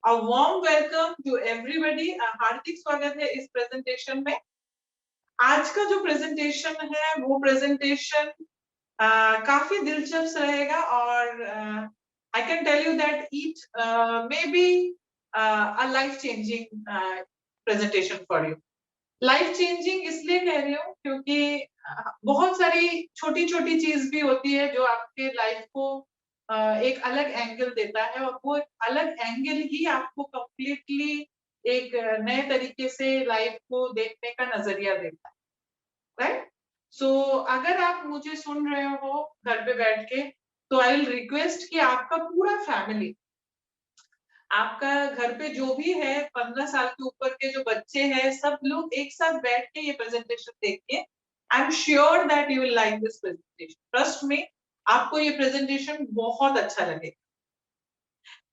A warm welcome to everybody. हार्दिक स्वागत है इस प्रेजेंटेशन में। आज का जो प्रेजेंटेशन है वो प्रेजेंटेशन काफी दिलचस्प रहेगा और I can tell you that it may be a life changing presentation for you. Life changing इसलिए कह रही हूँ क्योंकि बहुत सारी छोटी छोटी चीज भी होती है जो आपके लाइफ को एक अलग एंगल देता है और वो अलग एंगल ही आपको कंप्लीटली एक नए तरीके से लाइफ को देखने का नजरिया देता है, राइट? सो अगर आप मुझे सुन रहे हो घर पे बैठ के तो आई विल रिक्वेस्ट कि आपका पूरा फैमिली, आपका घर पे जो भी है 15 साल के ऊपर के जो बच्चे हैं, सब लोग एक साथ बैठ के ये प्रेजेंटेशन देखिए। I am sure that you will like this presentation. Trust में आपको ये प्रेजेंटेशन बहुत अच्छा लगेगा।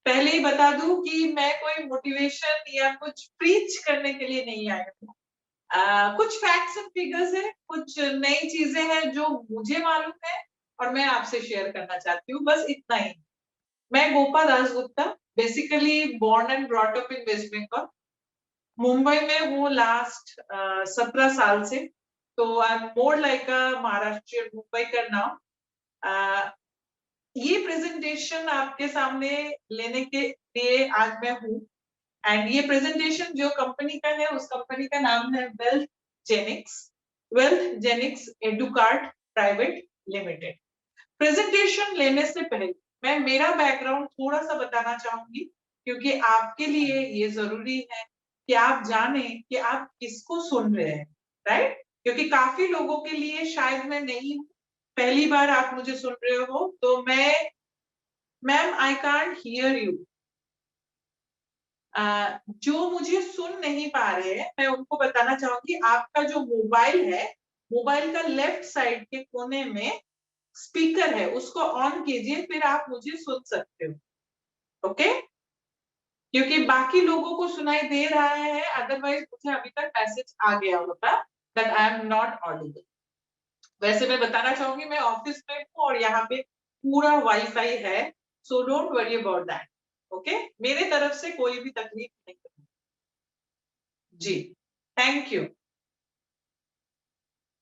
पहले ही बता दूं कि मैं कोई मोटिवेशन या कुछ प्रीच करने के लिए नहीं आई हूँ। कुछ फैक्ट्स एंड फिगर्स है, कुछ नई चीजें हैं जो मुझे मालूम है और मैं आपसे शेयर करना चाहती हूँ, बस इतना ही। मैं Gopa Dasgupta, basically born and brought up in West Bengal. Mumbai में हूँ लास्ट 17 साल से, तो I am more like a Maharashtrian Mumbaikar now. ये प्रेजेंटेशन आपके सामने लेने के लिए आज मैं हूँ एंड ये प्रेजेंटेशन जो कंपनी का है उस कंपनी का नाम है वेल्थ जेनिक्स एडुकार्ट प्राइवेट लिमिटेड। प्रेजेंटेशन लेने से पहले मैं मेरा बैकग्राउंड थोड़ा सा बताना चाहूंगी क्योंकि आपके लिए ये जरूरी है कि आप जाने कि आप किसको सुन रहे हैं, राइट? क्योंकि काफी लोगों के लिए शायद मैं नहीं हूँ, पहली बार आप मुझे सुन रहे हो, तो ma'am I can't hear you. जो मुझे सुन नहीं पा रहे हैं मैं उनको बताना चाहूंगी, आपका जो मोबाइल है, मोबाइल का लेफ्ट साइड के कोने में स्पीकर है, उसको ऑन कीजिए, फिर आप मुझे सुन सकते हो, ओके? क्योंकि बाकी लोगों को सुनाई दे रहा है, अदरवाइज मुझे अभी तक मैसेज आ गया होता that I am not Audible. वैसे मैं बताना चाहूंगी मैं ऑफिस में हूँ और यहाँ पे पूरा वाईफाई है, so don't worry about that, okay? मेरे तरफ से कोई भी तकलीफ नहीं है जी, थैंक यू।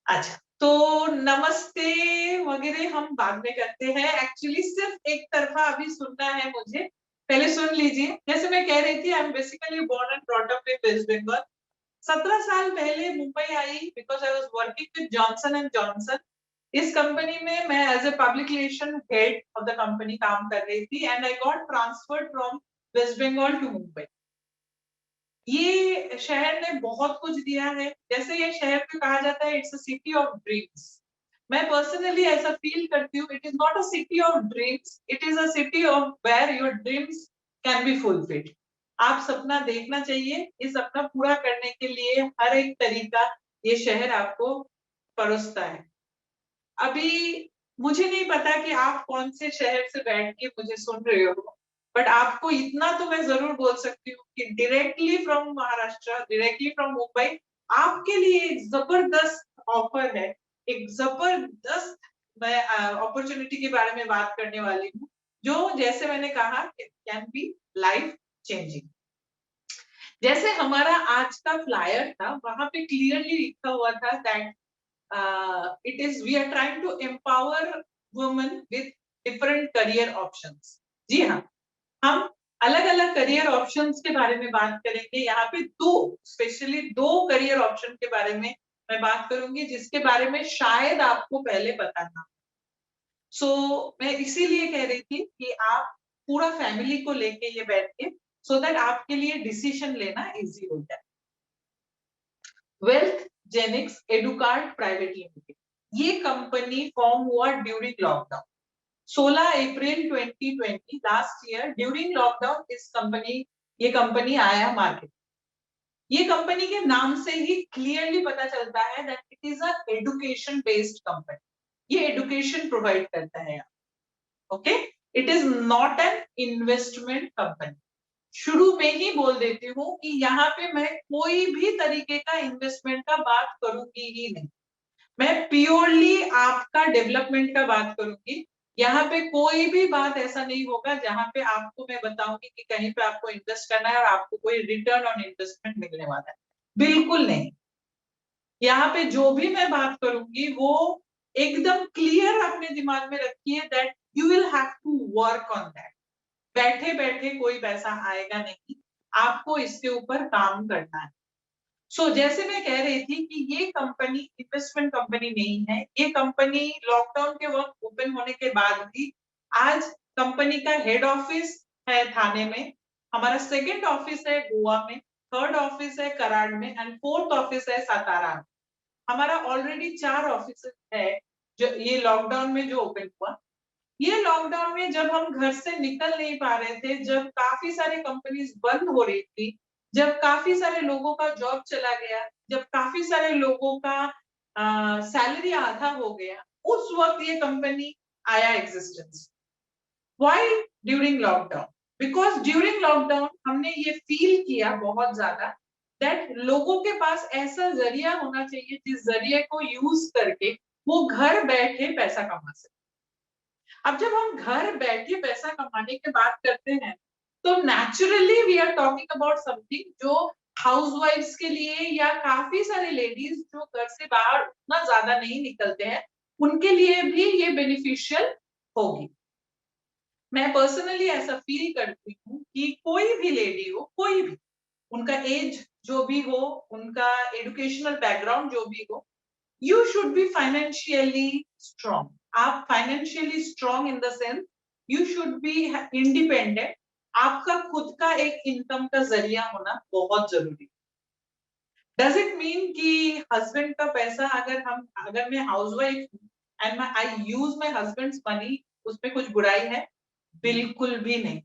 अच्छा, तो नमस्ते वगैरह हम बाद में करते हैं, एक्चुअली सिर्फ एक तरफा अभी सुनना है मुझे, पहले सुन लीजिए। जैसे मैं कह रही थी, I am basically born and brought up in West Bengal. 17 साल पहले मुंबई आई because I was working with Johnson and Johnson. इस कंपनी में मैं as a public relation head of the company काम कर रही थी and I got transferred from West Bengal to Mumbai. ये शहर ने बहुत कुछ दिया है, जैसे ये शहर को कहा जाता है it's a city of dreams. मैं पर्सनली ऐसा फील करती हूँ, it is not a city of dreams, it is a city of where your dreams can be fulfilled. आप सपना देखना चाहिए, इस सपना पूरा करने के लिए हर एक तरीका ये शहर आपको परोसता है। अभी मुझे नहीं पता कि आप कौन से शहर से बैठ के मुझे सुन रहे हो, बट आपको इतना तो मैं जरूर बोल सकती हूँ कि directly from Maharashtra, directly from Mumbai, आपके लिए एक जबरदस्त ऑफर है, एक जबरदस्त मैं अपॉर्चुनिटी के बारे में बात करने वाली हूँ, जो जैसे मैंने कहा कैन बी लाइफ चेंजिंग। जैसे हमारा आज का फ्लायर था, वहां पे क्लियरली लिखा हुआ था that it is we are trying to empower women with different career options। जी हाँ, हम अलग अलग करियर ऑप्शंस के बारे में बात करेंगे। यहाँ पे स्पेशली दो करियर ऑप्शन के बारे में मैं बात करूंगी जिसके बारे में शायद आपको पहले पता था। सो मैं इसीलिए कह रही थी कि आप पूरा फैमिली को लेके ये बैठ के, सो दैट आपके लिए डिसीजन लेना इजी हो जाए। वेल्थ जेनिक्स एडुकार्ट प्राइवेट लिमिटेड, ये कंपनी फॉर्म हुआ ड्यूरिंग लॉकडाउन 16 अप्रैल 2020, लास्ट ईयर ड्यूरिंग लॉकडाउन ये कंपनी आया मार्केट। ये कंपनी के नाम से ही क्लियरली पता चलता है that it is a education based company. ये एजुकेशन प्रोवाइड करता है, okay? It is not an investment company. शुरू में ही बोल देती हूँ कि यहाँ पे मैं कोई भी तरीके का इन्वेस्टमेंट का बात करूंगी ही नहीं, मैं प्योरली आपका डेवलपमेंट का बात करूंगी। यहाँ पे कोई भी बात ऐसा नहीं होगा जहां पे आपको मैं बताऊंगी कि कहीं पे आपको इन्वेस्ट करना है और आपको कोई रिटर्न ऑन इन्वेस्टमेंट मिलने वाला है, बिल्कुल नहीं। यहाँ पे जो भी मैं बात करूंगी वो एकदम क्लियर अपने दिमाग में रखिए that you will have to work on that. बैठे बैठे कोई पैसा आएगा नहीं, आपको इसके ऊपर काम करना है। जैसे मैं कह रही थी कि ये कंपनी इन्वेस्टमेंट कंपनी नहीं है, ये कंपनी लॉकडाउन के वक्त ओपन होने के बाद भी आज कंपनी का हेड ऑफिस है थाने में, हमारा सेकंड ऑफिस है गोवा में, थर्ड ऑफिस है कराड़ में एंड फोर्थ ऑफिस है सातारा में। हमारा ऑलरेडी 4 ऑफिस है जो ये लॉकडाउन में जो ओपन हुआ। ये लॉकडाउन में जब हम घर से निकल नहीं पा रहे थे, जब काफी सारे कंपनीज बंद हो रही थी, जब काफी सारे लोगों का जॉब चला गया, जब काफी सारे लोगों का सैलरी आधा हो गया, उस वक्त ये कंपनी आया existence. Why during lockdown? Because during lockdown हमने ये फील किया बहुत ज्यादा दैट लोगों के पास ऐसा जरिया होना चाहिए जिस जरिए को यूज करके वो घर बैठे पैसा कमा सके। अब जब हम घर बैठे पैसा कमाने की बात करते हैं तो naturally we are talking about something जो हाउसवाइफ्स के लिए या काफी सारे लेडीज जो घर से बाहर उतना ज्यादा नहीं निकलते हैं उनके लिए भी ये बेनिफिशियल होगी। मैं पर्सनली ऐसा फील करती हूँ कि कोई भी लेडी हो, कोई भी, उनका एज जो भी हो, उनका एजुकेशनल बैकग्राउंड जो भी हो, you should be financially strong. आप financially strong in the sense you should be independent. आपका खुद का एक इनकम का जरिया होना बहुत जरूरी। Does it mean कि हस्बैंड का पैसा अगर मैं हाउसवाइफ हूँ and I use my husband's money, उसमें कुछ बुराई है? बिल्कुल भी नहीं।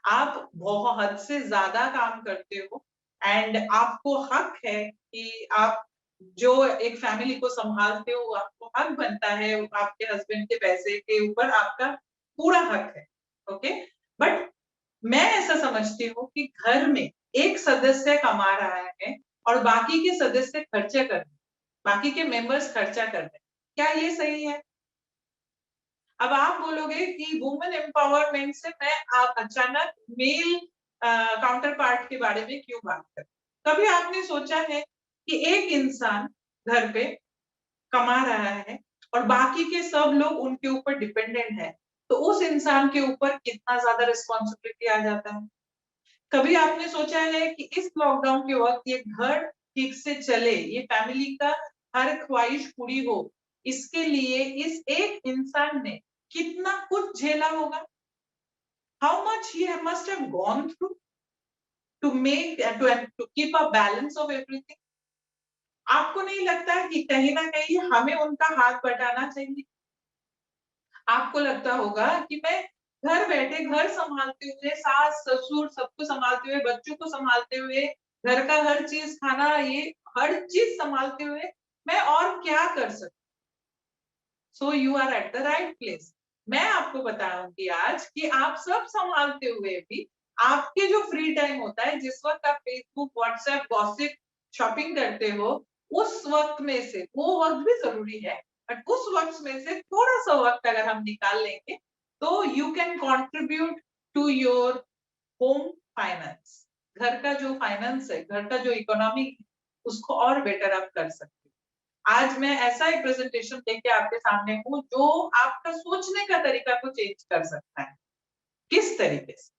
आप बहुत हद से ज्यादा काम करते हो एंड आपको हक है कि आप जो एक फैमिली को संभालते हो, आपको हक बनता है आपके हस्बैंड के पैसे के ऊपर, आपका पूरा हक है। ओके, बट मैं ऐसा समझती हूँ कि घर में एक सदस्य कमा रहा है और बाकी के सदस्य खर्चे कर रहे हैं, बाकी के मेंबर्स खर्चा कर रहे हैं, क्या ये सही है? अब आप बोलोगे कि वुमेन एम्पावरमेंट से मैं आप अचानक मेल काउंटर पार्ट के बारे में क्यों बात कर? कभी आपने सोचा है कि एक इंसान घर पे कमा रहा है और बाकी के सब लोग उनके ऊपर डिपेंडेंट है, तो उस इंसान के ऊपर कितना ज्यादा रिस्पॉन्सिबिलिटी आ जाता है? कभी आपने सोचा है कि इस लॉकडाउन के वक्त ये घर ठीक से चले, ये फैमिली का हर ख्वाहिश पूरी हो, इसके लिए इस एक इंसान ने कितना कुछ झेला होगा? How much he must have gone through to make to keep a balance of everything. आपको नहीं लगता कि कहीं ना कहीं हमें उनका हाथ बटाना चाहिए? आपको लगता होगा कि मैं घर बैठे घर संभालते हुए, सास ससुर सबको संभालते हुए, बच्चों को संभालते हुए, घर का हर चीज खाना, ये हर चीज संभालते हुए मैं और क्या कर सकती? So you are at the right place. मैं आपको बताऊंगी आज कि आप सब संभालते हुए भी आपके जो फ्री टाइम होता है, जिस वक्त आप फेसबुक, व्हाट्सएप, गॉसिप, शॉपिंग करते हो, उस वक्त में से वो वक्त भी जरूरी है, बट उस वक्त में से थोड़ा सा वक्त अगर हम निकाल लेंगे तो you can contribute to your home finance. घर का जो फाइनेंस है, घर का जो इकोनॉमी है, उसको और बेटर आप कर सकते हो। आज मैं ऐसा एक प्रेजेंटेशन लेके आपके सामने हूँ जो आपका सोचने का तरीका को चेंज कर सकता है। किस तरीके से?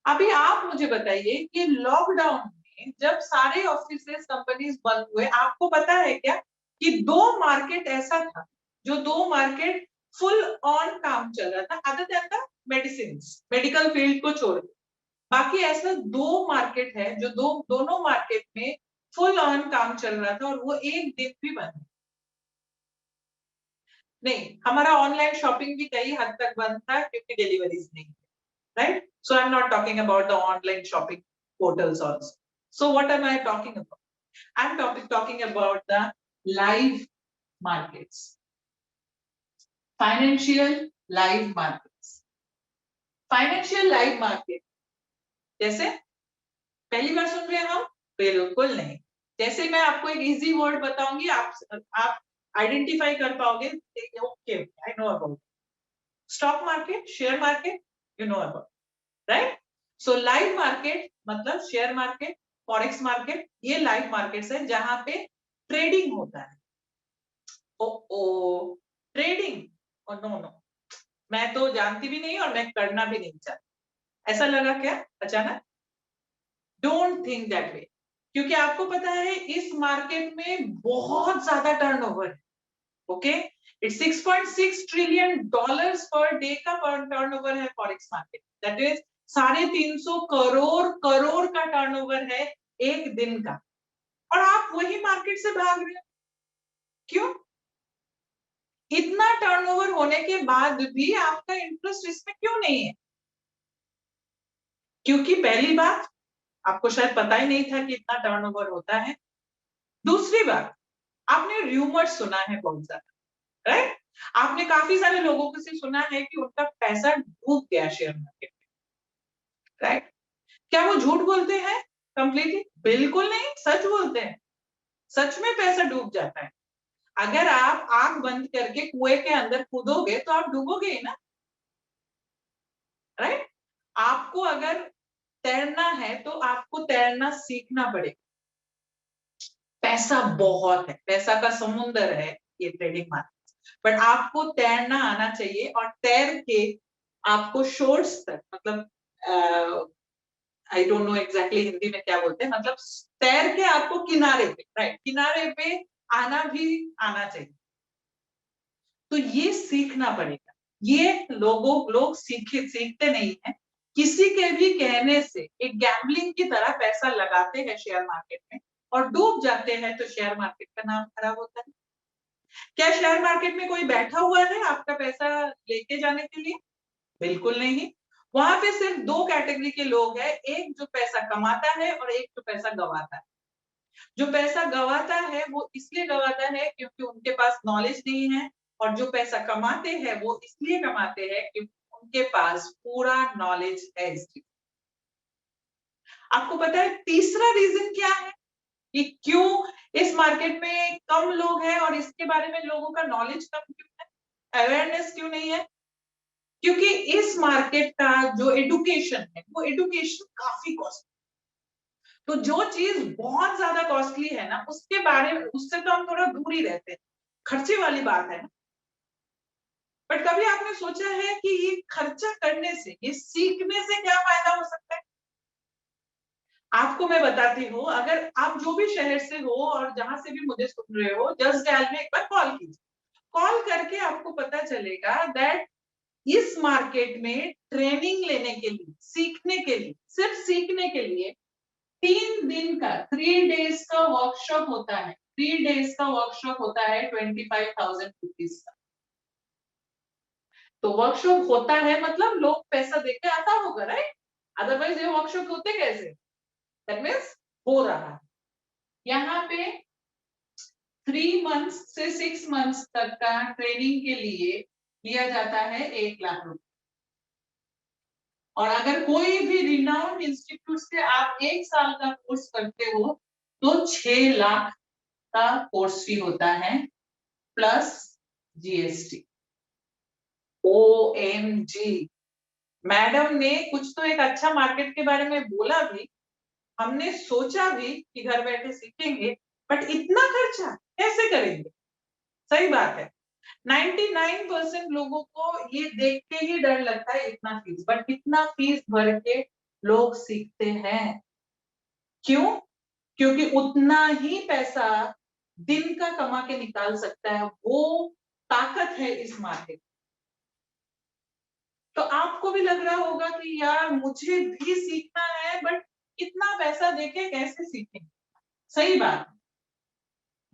अभी आप मुझे बताइए कि लॉकडाउन में जब सारे ऑफिसेस कंपनीज बंद हुए, आपको पता है क्या कि 2 मार्केट ऐसा था, जो 2 मार्केट फुल ऑन काम चल रहा था, other than the medicine, medical field को छोड़ के बाकी ऐसा 2 मार्केट है जो दोनों मार्केट में फुल ऑन काम चल रहा था और वो एक दिन भी बंद नहीं। हमारा ऑनलाइन शॉपिंग भी कई हद तक बंद था क्योंकि डिलीवरीज नहीं, right? So I'm not talking about the online shopping portals also. So what am I talking about? I'm talking about the live markets, financial live markets. Financial live market जैसे पहली बार सुन रहे हैं हम? बिल्कुल नहीं। जैसे मैं आपको एक इजी वर्ड बताऊंगी, आप आइडेंटिफाई कर पाओगे, okay I know about. Stock market, share market, you know about, right? So live market मतलब शेयर मार्केट, फॉरेक्स मार्केट, ये लाइव मार्केट्स है जहां पे ट्रेडिंग होता है। ओ ट्रेडिंग, और नो नो, मैं तो जानती भी नहीं और मैं करना भी नहीं चाहती। ऐसा लगा क्या अचानक? डोंट थिंक दैट वे, क्योंकि आपको पता है इस मार्केट में बहुत ज्यादा टर्नओवर है। Okay, it's 6.6 trillion dollars per day का टर्नओवर है forex market. That is 350 crore crore का टर्नओवर है एक दिन का, और आप वही मार्केट से भाग रहे हो। क्यों? इतना टर्नओवर होने के बाद भी आपका इंटरेस्ट इसमें क्यों नहीं है? क्योंकि पहली बात, आपको शायद पता ही नहीं था कि इतना टर्नओवर होता है। दूसरी बात, आपने र्यूमर्स सुना है बहुत ज्यादा, राइट? आपने काफी सारे लोगों को से सुना है कि उनका पैसा डूब गया शेयर मार्केट में, राइट? क्या वो झूठ बोलते हैं कंप्लीटली? बिल्कुल नहीं, सच बोलते हैं। सच में पैसा डूब जाता है। अगर आप आंख बंद करके कुएं के अंदर कूदोगे तो आप डूबोगे ही ना, राइट? आपको अगर तैरना है तो आपको तैरना सीखना पड़ेगा। पैसा बहुत है, पैसा का समुंदर है ये ट्रेडिंग मार्केट, बट आपको तैरना आना चाहिए, और तैर के आपको शोर्स तक, मतलब I don't know exactly Hindi में क्या बोलते हैं, मतलब तैर के आपको किनारे पे, राइट, किनारे पे आना भी आना चाहिए। तो ये सीखना पड़ेगा। ये लोग सीखते नहीं है। किसी के भी कहने से एक गैम्बलिंग की तरह पैसा लगाते हैं शेयर मार्केट में और डूब जाते हैं, तो शेयर मार्केट का नाम खराब होता है। क्या शेयर मार्केट में कोई बैठा हुआ है आपका पैसा लेके जाने के लिए? बिल्कुल नहीं। वहां पे सिर्फ दो कैटेगरी के लोग हैं, एक जो पैसा कमाता है और एक जो पैसा गवाता है। जो पैसा गवाता है वो इसलिए गवाता है क्योंकि उनके पास नॉलेज नहीं है, और जो पैसा कमाते हैं वो इसलिए कमाते हैं क्योंकि उनके पास पूरा नॉलेज है इस चीज। आपको पता है तीसरा रीजन क्या है कि क्यों इस मार्केट में कम लोग हैं और इसके बारे में लोगों का नॉलेज कम क्यों है, अवेयरनेस क्यों नहीं है? क्योंकि इस मार्केट का जो एडुकेशन है वो एडुकेशन काफी कॉस्टली। तो जो चीज बहुत ज्यादा कॉस्टली है ना, उसके बारे में, उससे तो हम थोड़ा दूर ही रहते हैं, खर्चे वाली बात है ना। बट कभी आपने सोचा है कि ये खर्चा करने से, ये सीखने से क्या फायदा हो सकता है? आपको मैं बताती हूँ, अगर आप जो भी शहर से हो और जहां से भी मुझे सुन रहे हो, जस्ट डायल में एक बार कॉल कीजिए। कॉल करके आपको पता चलेगा दैट इस मार्केट में ट्रेनिंग लेने के लिए, सीखने के लिए, सिर्फ सीखने के लिए 3 दिन का, 3 डेज का वर्कशॉप होता है। 3 डेज का वर्कशॉप होता है 25,000 रुपीज का। तो वर्कशॉप होता है मतलब लोग पैसा देके आता होगा, राइट? अदरवाइज ये वर्कशॉप होते कैसे? दैट मीन्स हो रहा है। यहाँ पे 3 मंथ्स से 6 मंथ्स तक का ट्रेनिंग के लिए लिया जाता है 1 लाख रुपए। और अगर कोई भी रिनाउंड इंस्टीट्यूट से आप 1 साल का कोर्स करते हो तो 6 लाख का कोर्स फी होता है, प्लस जीएसटी। OMG, मैडम ने कुछ तो एक अच्छा मार्केट के बारे में बोला भी, हमने सोचा भी कि घर बैठे सीखेंगे, बट इतना खर्चा कैसे करेंगे? सही बात है। 99% लोगों को ये देख के ही डर लगता है इतना फीस, बट इतना फीस भर के लोग सीखते हैं। क्यों? क्योंकि उतना ही पैसा दिन का कमा के निकाल सकता है, वो ताकत है इस मार्केट। तो आपको भी लग रहा होगा कि यार मुझे भी सीखना है, बट इतना पैसा देके कैसे सीखें? सही बात।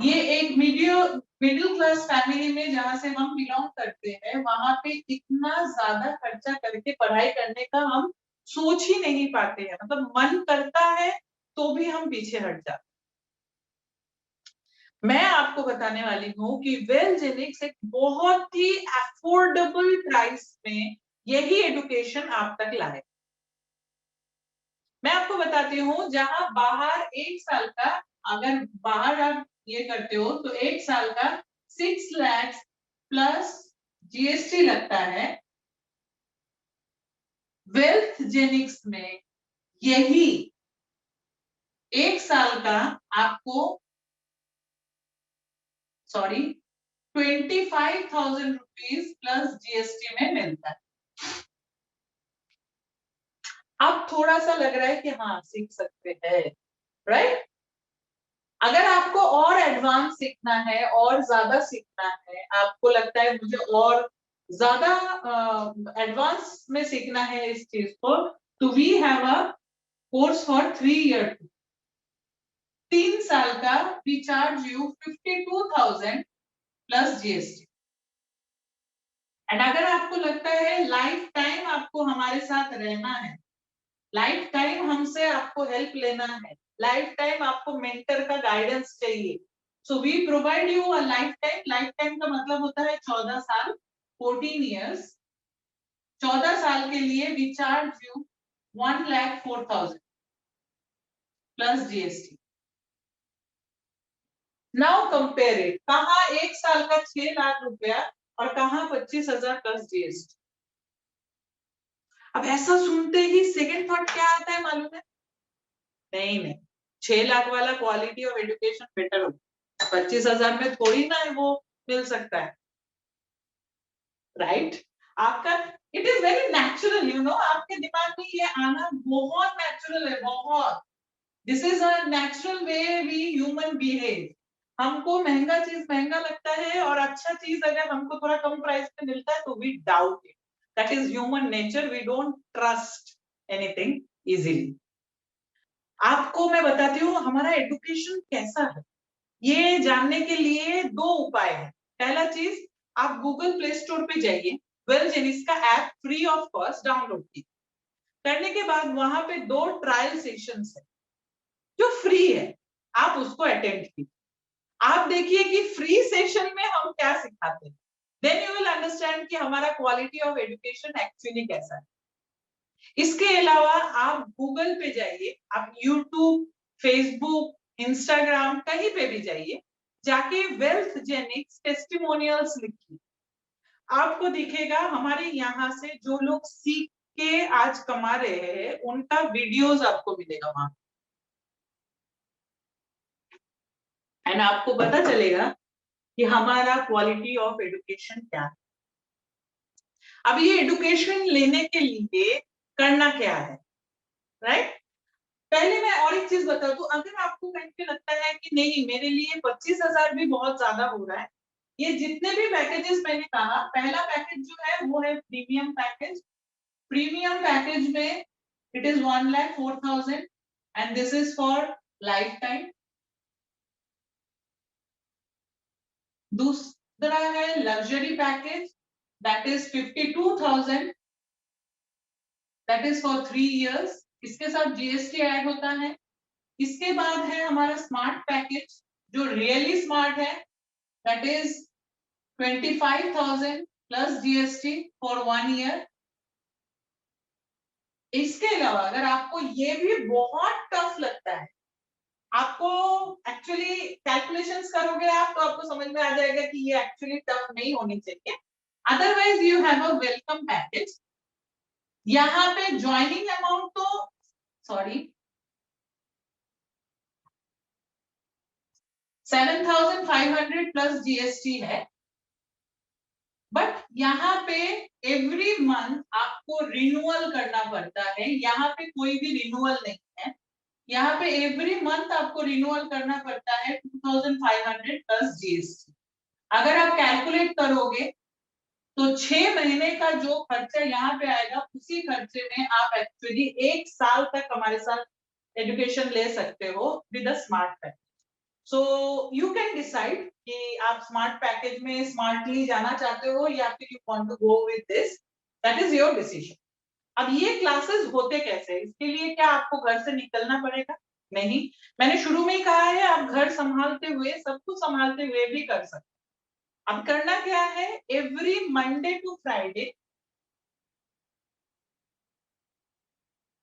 ये एक मिडिल क्लास फैमिली में जहां से हम बिलोंग करते हैं, वहां पे इतना ज्यादा खर्चा करके पढ़ाई करने का हम सोच ही नहीं पाते हैं। मतलब मन करता है तो भी हम पीछे हट जाते हैं। मैं आपको बताने वाली हूँ कि वेलजेनिक्स एक बहुत ही अफोर्डेबल प्राइस में यही एडुकेशन आप तक लाए। मैं आपको बताती हूँ, जहां बाहर 1 साल का, अगर बाहर आप ये करते हो तो 1 साल का 6 लाख प्लस जीएसटी लगता है, वेल्थ जेनिक्स में यही 1 साल का आपको 25,000 रुपीज प्लस जीएसटी में मिलता है। अब थोड़ा सा लग रहा है कि हाँ सीख सकते हैं, राइट? अगर आपको और एडवांस सीखना है और ज्यादा सीखना है, आपको लगता है मुझे और ज्यादा एडवांस में सीखना है इस चीज को, तो we have a course for 3 year, 3 साल का we charge you 52,000 plus GST. And अगर आपको लगता है लाइफ टाइम आपको हमारे साथ रहना है, लाइफ टाइम हमसे आपको हेल्प लेना है, लाइफ टाइम आपको मेंटर का गाइडेंस चाहिए, so we provide you a life time. Life time का मतलब होता है 14 साल, 14 इयर्स। 14 साल के लिए we charge you 1,04,000 plus GST. Now compare it, कहा 1 साल का 6 लाख रुपया और कहा 25,000 प्लस जीएसटी। अब ऐसा सुनते ही सेकंड थॉट क्या आता है मालूम है? नहीं, 6 लाख वाला क्वालिटी ऑफ एजुकेशन बेटर हो, 25,000 में थोड़ी ना वो मिल सकता है, राइट? आपका it is very natural, you know, आपके दिमाग में ये आना बहुत नेचुरल है, बहुत। This is a natural way we human behave. हमको महंगा चीज महंगा लगता है और अच्छा चीज अगर हमको थोड़ा कम प्राइस में मिलता है तो we doubt it. That is human nature, we don't trust anything easily. आपको मैं बताती हूँ हमारा एजुकेशन कैसा है, ये जानने के लिए 2 उपाय है। पहला चीज, आप गूगल प्ले स्टोर पे जाइए, वेल जेनिक्स का app free of cost download कीजिए। करने के बाद वहां पे 2 ट्रायल सेशंस है जो फ्री है, आप उसको अटेंड कीजिए। आप देखिए कि फ्री सेशन में हम क्या सिखाते हैं, देन यू विल अंडरस्टैंड कि हमारा क्वालिटी ऑफ एजुकेशन एक्चुअली कैसा है। इसके अलावा आप गूगल पे जाइए, आप यूट्यूब, फेसबुक, इंस्टाग्राम कहीं पे भी जाइए, जाके वेल्थ जेनिक्स टेस्टिमोनियल्स लिखिए, आपको दिखेगा हमारे यहाँ से जो लोग सीख के आज कमा रहे हैं उनका वीडियोस आपको मिलेगा वहां, एंड आपको पता चलेगा कि हमारा क्वालिटी ऑफ एजुकेशन क्या है। अब ये एजुकेशन लेने के लिए करना क्या है, राइट? पहले मैं और एक चीज बता दूं, अगर आपको कहीं पे लगता है कि नहीं मेरे लिए 25,000 भी बहुत ज्यादा हो रहा है, ये जितने भी पैकेजेस मैंने कहा, पहला पैकेज जो है वो है प्रीमियम पैकेज। प्रीमियम पैकेज में it is 1,04,000 and this is for life time. दूसरा है luxury package, that is 52,000, that is for 3 years, इसके साथ जीएसटी ऐड होता है। इसके बाद है हमारा स्मार्ट पैकेज जो रियली स्मार्ट है, that is 25,000 plus GST for 1 year. इसके अलावा अगर आपको ये भी बहुत टफ लगता है, आपको एक्चुअली कैलकुलेशंस करोगे आप तो आपको समझ में आ जाएगा कि ये एक्चुअली टफ नहीं होनी चाहिए, otherwise you have a welcome package. यहाँ पे ज्वाइनिंग अमाउंट तो 7,500 प्लस जीएसटी है, बट यहाँ पे एवरी मंथ आपको रिन्यूअल करना पड़ता है, यहाँ पे कोई भी रिन्यूअल नहीं है, यहाँ पे एवरी मंथ आपको रिन्यूअल करना पड़ता है 2,500 प्लस जीएसटी। अगर आप कैलकुलेट करोगे तो 6 महीने का जो खर्चा यहाँ पे आएगा उसी खर्चे में आप एक्चुअली 1 साल तक हमारे साथ एजुकेशन ले सकते हो with a smart package. So you can decide कि आप स्मार्ट पैकेज में स्मार्टली जाना चाहते हो या फिर you want to go with this, that is your decision. अब ये क्लासेस होते कैसे हैं? इसके लिए क्या आपको घर से निकलना पड़ेगा? नहीं, मैंने शुरू में ही कहा है आप घर संभालते हुए, सब कुछ संभालते हुए भी कर सकते हैं। अब करना क्या है, every Monday to Friday,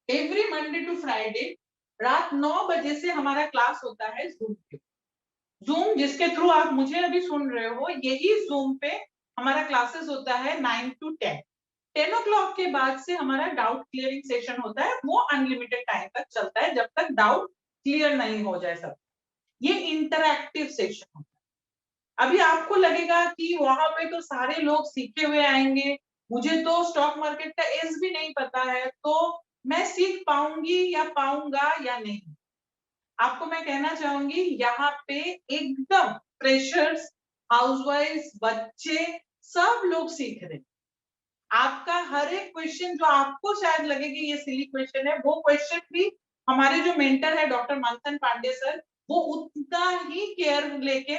every Monday to Friday रात 9 बजे से हमारा क्लास होता है जूम पे। जूम जिसके थ्रू आप मुझे अभी सुन रहे हो, यही जूम पे हमारा क्लासेस होता है 9 to 10। 10 o'clock के बाद से हमारा डाउट क्लियरिंग सेशन होता है, वो अनलिमिटेड टाइम तक चलता है जब तक डाउट क्लियर नहीं हो जाए सब। ये इंटरैक्टिव सेशन होता है। अभी आपको लगेगा कि वहां पे तो सारे लोग सीखे हुए आएंगे, मुझे तो स्टॉक मार्केट का एस भी नहीं पता है, तो मैं सीख पाऊंगी या पाऊंगा या नहीं। आपको मैं कहना चाहूंगी यहाँ पे एकदम फ्रेशर्स, हाउसवाइफ, बच्चे सब लोग सीख रहे हैं। आपका हर एक क्वेश्चन जो आपको शायद लगे कि ये सिली क्वेश्चन है, वो क्वेश्चन भी हमारे जो मेंटर है डॉक्टर मंथन पांडे सर, वो उतना ही केयर लेके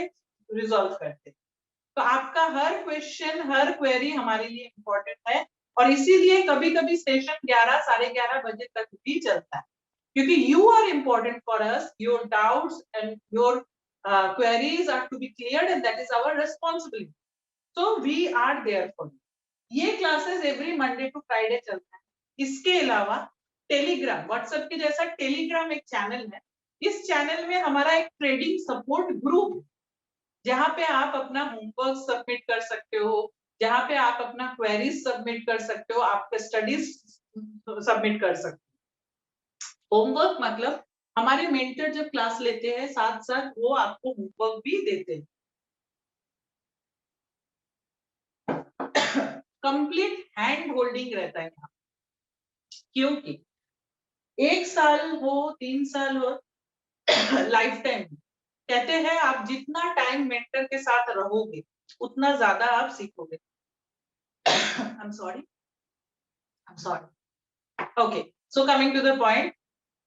रिजॉल्व करते। तो आपका हर क्वेश्चन, हर क्वेरी हमारे लिए इंपॉर्टेंट है, और इसीलिए कभी कभी सेशन 11 साढ़े 11 बजे तक भी चलता है, क्योंकि you are important for us, your doubts and your queries are to be cleared and that is our responsibility, so we are there for you. ये classes every Monday to Friday चलता है। इसके अलावा टेलीग्राम, व्हाट्सएप के जैसा Telegram एक channel है। इस चैनल में हमारा एक ट्रेडिंग सपोर्ट ग्रुप, जहां पे आप अपना होमवर्क सबमिट कर सकते हो, जहां पे आप अपना क्वेरीज सबमिट कर सकते हो, आपका स्टडीज सबमिट कर सकते हो। होमवर्क मतलब हमारे मेंटर जब क्लास लेते हैं साथ साथ वो आपको होमवर्क भी देते हैं। कंप्लीट हैंड होल्डिंग रहता है यहाँ, क्योंकि 1 साल हो 3 साल हो लाइफ टाइम, कहते हैं आप जितना टाइम मेंटर के साथ रहोगे उतना ज्यादा आप सीखोगे। I'm sorry. I'm sorry. Okay, so coming to the point,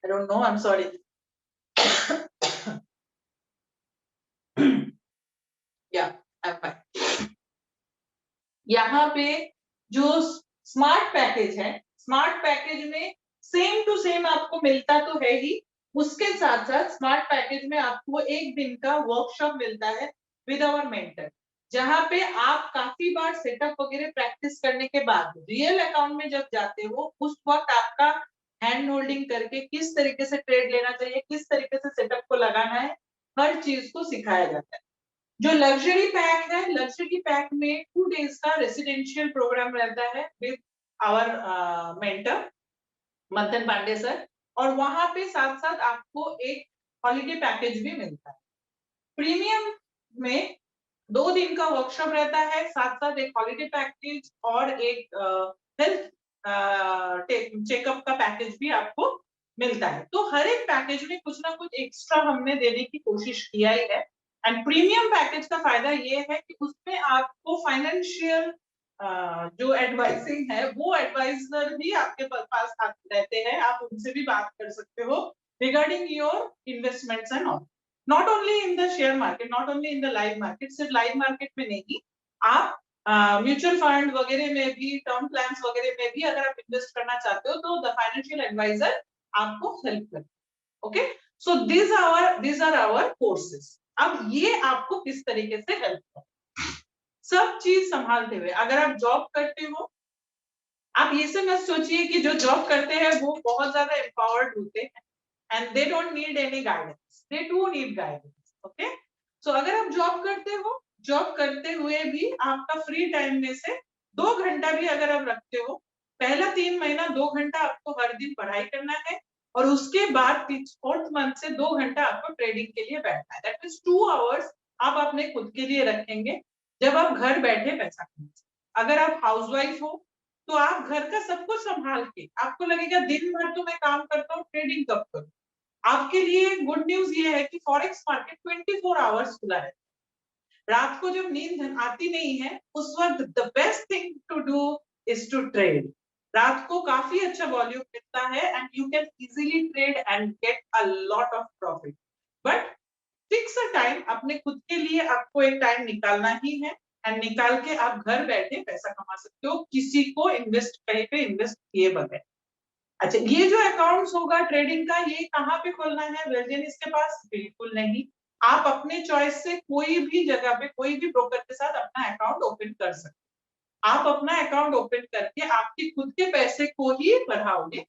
I don't know, I'm sorry. Yeah, I'm fine. यहाँ पे जो स्मार्ट पैकेज है, स्मार्ट पैकेज में सेम टू सेम आपको मिलता तो है ही, उसके साथ साथ स्मार्ट पैकेज में आपको एक दिन का वर्कशॉप मिलता है विद आवर मेंटर, जहां पे आप काफी बार सेटअप वगैरह प्रैक्टिस करने के बाद रियल अकाउंट में जब जाते हो, उस वक्त आपका हैंड होल्डिंग करके किस तरीके से ट्रेड लेना चाहिए, किस तरीके से सेटअप को लगाना है, हर चीज को सिखाया जाता है। जो लग्जरी पैक है, लग्जरी पैक में 2 डेज का रेसिडेंशियल प्रोग्राम रहता है विद आवर मेंटर मंथन पांडे सर, और वहां पे साथ साथ आपको एक हॉलिडे पैकेज भी मिलता है। प्रीमियम में 2 दिन का वर्कशॉप रहता है, साथ साथ एक हॉलिडे पैकेज और एक हेल्थ चेकअप का पैकेज भी आपको मिलता है। तो हर एक पैकेज में कुछ ना कुछ एक्स्ट्रा हमने देने की कोशिश किया ही है। एंड प्रीमियम पैकेज का फायदा ये है कि उसमें आपको फाइनेंशियल जो एडवाइसिंग है, वो एडवाइजर भी आपके पास रहते हैं, आप उनसे भी बात कर सकते हो regarding your investments and all. Not only in the share market, not only in the live market, सिर्फ लाइव मार्केट में नहीं, आप म्यूचुअल फंड वगैरह में भी, टर्म प्लान्स वगैरह में भी अगर आप इन्वेस्ट करना चाहते हो तो द फाइनेंशियल एडवाइजर आपको हेल्प करते हैं। Okay, so these are our courses. अब ये आपको किस तरीके से हेल्प कर, सब चीज संभालते हुए। अगर आप जॉब करते हो, आप ये से मत सोचिए कि जो जॉब करते हैं वो बहुत ज्यादा एम्पावर्ड होते हैं and they don't need any guidance, they do need guidance. Okay, so अगर आप जॉब करते हो, जॉब करते हुए भी आपका फ्री टाइम में से 2 घंटा भी अगर आप रखते हो, पहला 3 महीना 2 घंटा आपको हर दिन पढ़ाई करना है, और उसके बाद 4th मंथ से 2 घंटा आपको ट्रेडिंग के लिए बैठना है। दैट मींस 2 आवर्स आप अपने खुद के लिए रखेंगे, जब आप घर बैठे पैसा कमाएंगे। अगर आप हाउसवाइफ हो तो आप घर का सब कुछ संभाल के, आपको लगेगा दिन भर तो मैं काम करता हूँ, ट्रेडिंग कब करूँ। आपके लिए गुड न्यूज ये है कि फॉरेक्स मार्केट 24 आवर्स खुला है। रात को जब नींद आती नहीं है, उस वक्त the best thing to do is to trade. रात को काफी अच्छा वॉल्यूम मिलता है and you can easily trade and get a lot of profit. But fix a time, अपने खुद के लिए आपको एक टाइम निकालना ही है, एंड निकाल के आप घर बैठे पैसा कमा सकते हो, किसी को इन्वेस्ट कहीं पे इन्वेस्ट किए बगैर। अच्छा, ये जो अकाउंट्स होगा ट्रेडिंग का, ये कहाँ पे खोलना है वेलजन इसके पास? बिल्कुल नहीं, आप अपने चॉइस से कोई भी जगह पे, कोई भी ब्रोकर के साथ अपना अकाउंट ओपन कर सकते हैं। आप अपना अकाउंट ओपन करके आपके खुद के पैसे को ही बढ़ाओगे,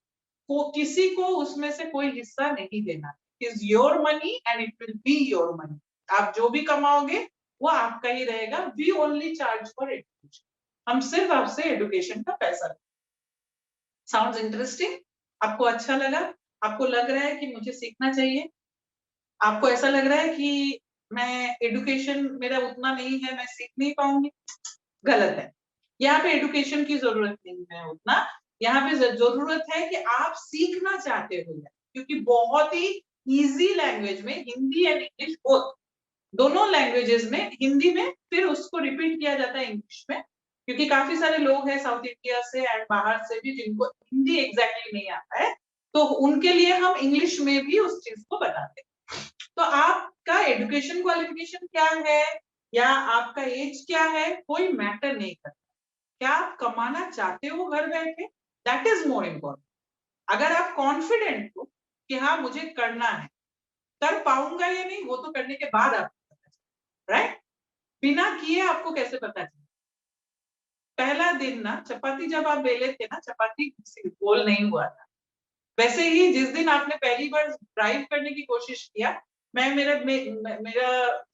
को किसी को उसमें से कोई हिस्सा नहीं देना। Is your money and it will be your money. आप जो भी कमाओगे वो आपका ही रहेगा। We only charge for education. हम सिर्फ आपसे एजुकेशन का पैसा। Sounds interesting? आपको अच्छा लगा? आपको लग रहा है कि मुझे सीखना चाहिए? आपको ऐसा लग रहा है कि मैं एजुकेशन मेरा उतना नहीं है, मैं सीख नहीं पाऊंगी? गलत है। यहाँ पे एजुकेशन की जरूरत नहीं है उतना। यहाँ पे जरूरत है कि आप सीखना चाहते हो, क्योंकि बहुत ही इजी लैंग्वेज में हिंदी एंड इंग्लिश बोथ, दोनों लैंग्वेजेस में, हिंदी में फिर उसको रिपीट किया जाता है इंग्लिश में, क्योंकि काफी सारे लोग हैं साउथ इंडिया से एंड बाहर से भी जिनको हिंदी एग्जैक्टली नहीं आता है, तो उनके लिए हम इंग्लिश में भी उस चीज को बताते हैं। तो आपका एजुकेशन क्वालिफिकेशन क्या है या आपका एज क्या है, कोई मैटर नहीं करता। क्या आप कमाना चाहते हो घर बैठे? That is more important. अगर आप कॉन्फिडेंट हो कि हाँ मुझे करना है, कर पाऊंगा या नहीं वो तो करने के बाद आपको पता चलेगा, राइट? बिना किए आपको कैसे पता चले? पहला दिन ना चपाती जब आप बेले थे ना, चपाती गोल नहीं हुआ था। वैसे ही जिस दिन आपने पहली बार ड्राइव करने की कोशिश किया, मैं मेरा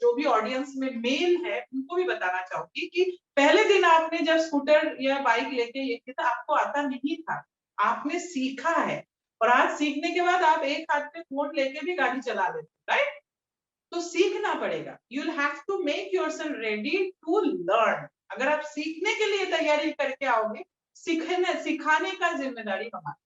जो भी ऑडियंस में मेल है उनको भी बताना चाहूंगी कि पहले दिन आपने जब स्कूटर या बाइक लेके ये किया था, आपको आता नहीं था, आपने सीखा है। और आज सीखने के बाद आप एक हाथ में फोन लेके भी गाड़ी चला लेते, राइट? तो सीखना पड़ेगा। You will have to make yourself ready to learn. अगर आप सीखने के लिए तैयारी करके आओगे, सिखाने का जिम्मेदारी हमारा,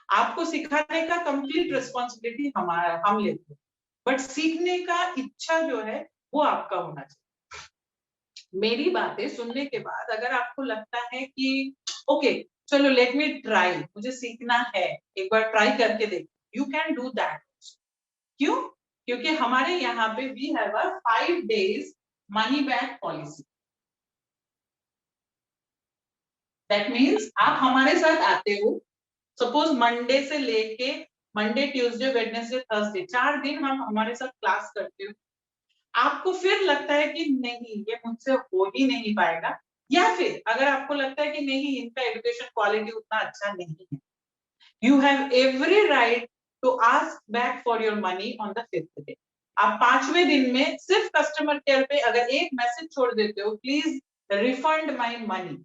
आपको सिखाने का कंप्लीट रिस्पॉन्सिबिलिटी हमारा, हम लेते हैं, बट सीखने का इच्छा जो है वो आपका होना चाहिए। मेरी बातें सुनने के बाद अगर आपको लगता है कि ओके चलो लेट मी ट्राई, मुझे सीखना है, एक बार ट्राई करके देखो, यू कैन डू दैट। क्यों? क्योंकि हमारे यहाँ पे we have a 5 days money back policy. That means आप हमारे साथ आते हो, सपोज मंडे से लेके मंडे ट्यूसडे वेडनेसडे थर्सडे 4 दिन हम हमारे साथ क्लास करते हो, आपको फिर लगता है कि नहीं ये मुझसे हो ही नहीं पाएगा, या फिर अगर आपको लगता है कि नहीं इनका एजुकेशन क्वालिटी उतना अच्छा नहीं है, you have every right to ask back for your money on the 5th day. आप 5वें दिन में सिर्फ कस्टमर केयर पे अगर एक मैसेज छोड़ देते हो, प्लीज रिफंड माई मनी,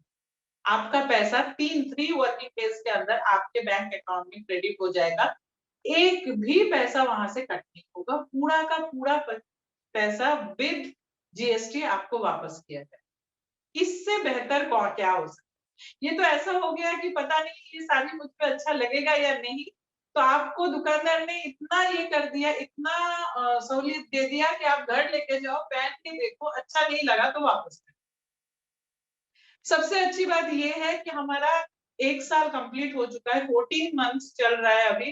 आपका पैसा 3 वर्किंग डेज के अंदर आपके बैंक अकाउंट में क्रेडिट हो जाएगा। एक भी पैसा वहां से कट नहीं होगा, पूरा का पूरा पैसा विद जीएसटी आपको वापस किया जाए। इससे बेहतर क्या हो सकता? ये तो ऐसा हो गया कि पता नहीं ये साड़ी मुझ पे अच्छा लगेगा या नहीं, तो आपको दुकानदार ने इतना ये कर दिया, इतना सहूलियत दे दिया कि आप घर लेके जाओ, पहन के देखो, अच्छा नहीं लगा तो वापस कर। सबसे अच्छी बात ये है कि हमारा 1 साल कंप्लीट हो चुका है, 14 मंथ्स चल रहा है अभी,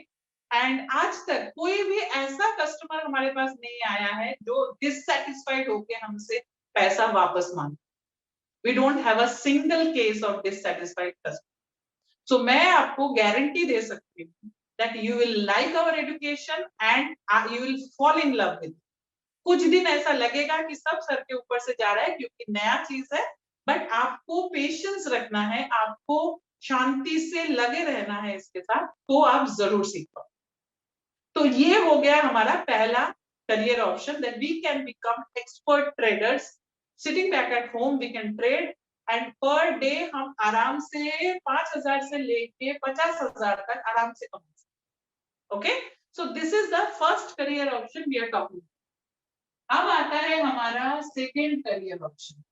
एंड आज तक कोई भी ऐसा कस्टमर हमारे पास नहीं आया है जो डिससेटिस्फाइड होके हमसे पैसा वापस मांगे। We don't have a single case of dissatisfied customer. So मैं आपको गारंटी दे सकती हूँ that you will like our education and you will fall in love with. कुछ दिन ऐसा लगेगा कि सब सर के ऊपर से जा रहा है क्योंकि नया चीज है, बट आपको पेशेंस रखना है, आपको शांति से लगे रहना है इसके साथ, तो आप जरूर सीख पाओ। तो ये हो गया हमारा पहला career option, that we can become expert traders, sitting back at home we can trade, and per day हम आराम से 5,000 से लेके 50,000 तक आराम से कमा सकते। Okay, so this is the first career option we are talking. अब आता है हमारा second career option.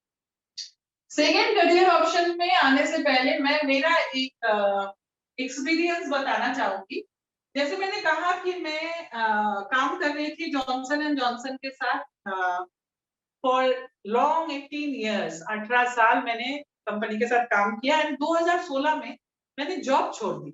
Second career option में आने से पहले मैं मेरा एक एक्सपीरियंस बताना चाहूंगी। जैसे मैंने कहा कि मैं काम कर रही थी जॉनसन एंड जॉनसन के साथ फॉर लॉन्ग 18 ईयर्स, 18 साल मैंने कंपनी के साथ काम किया, एंड 2016 में मैंने जॉब छोड़ दी।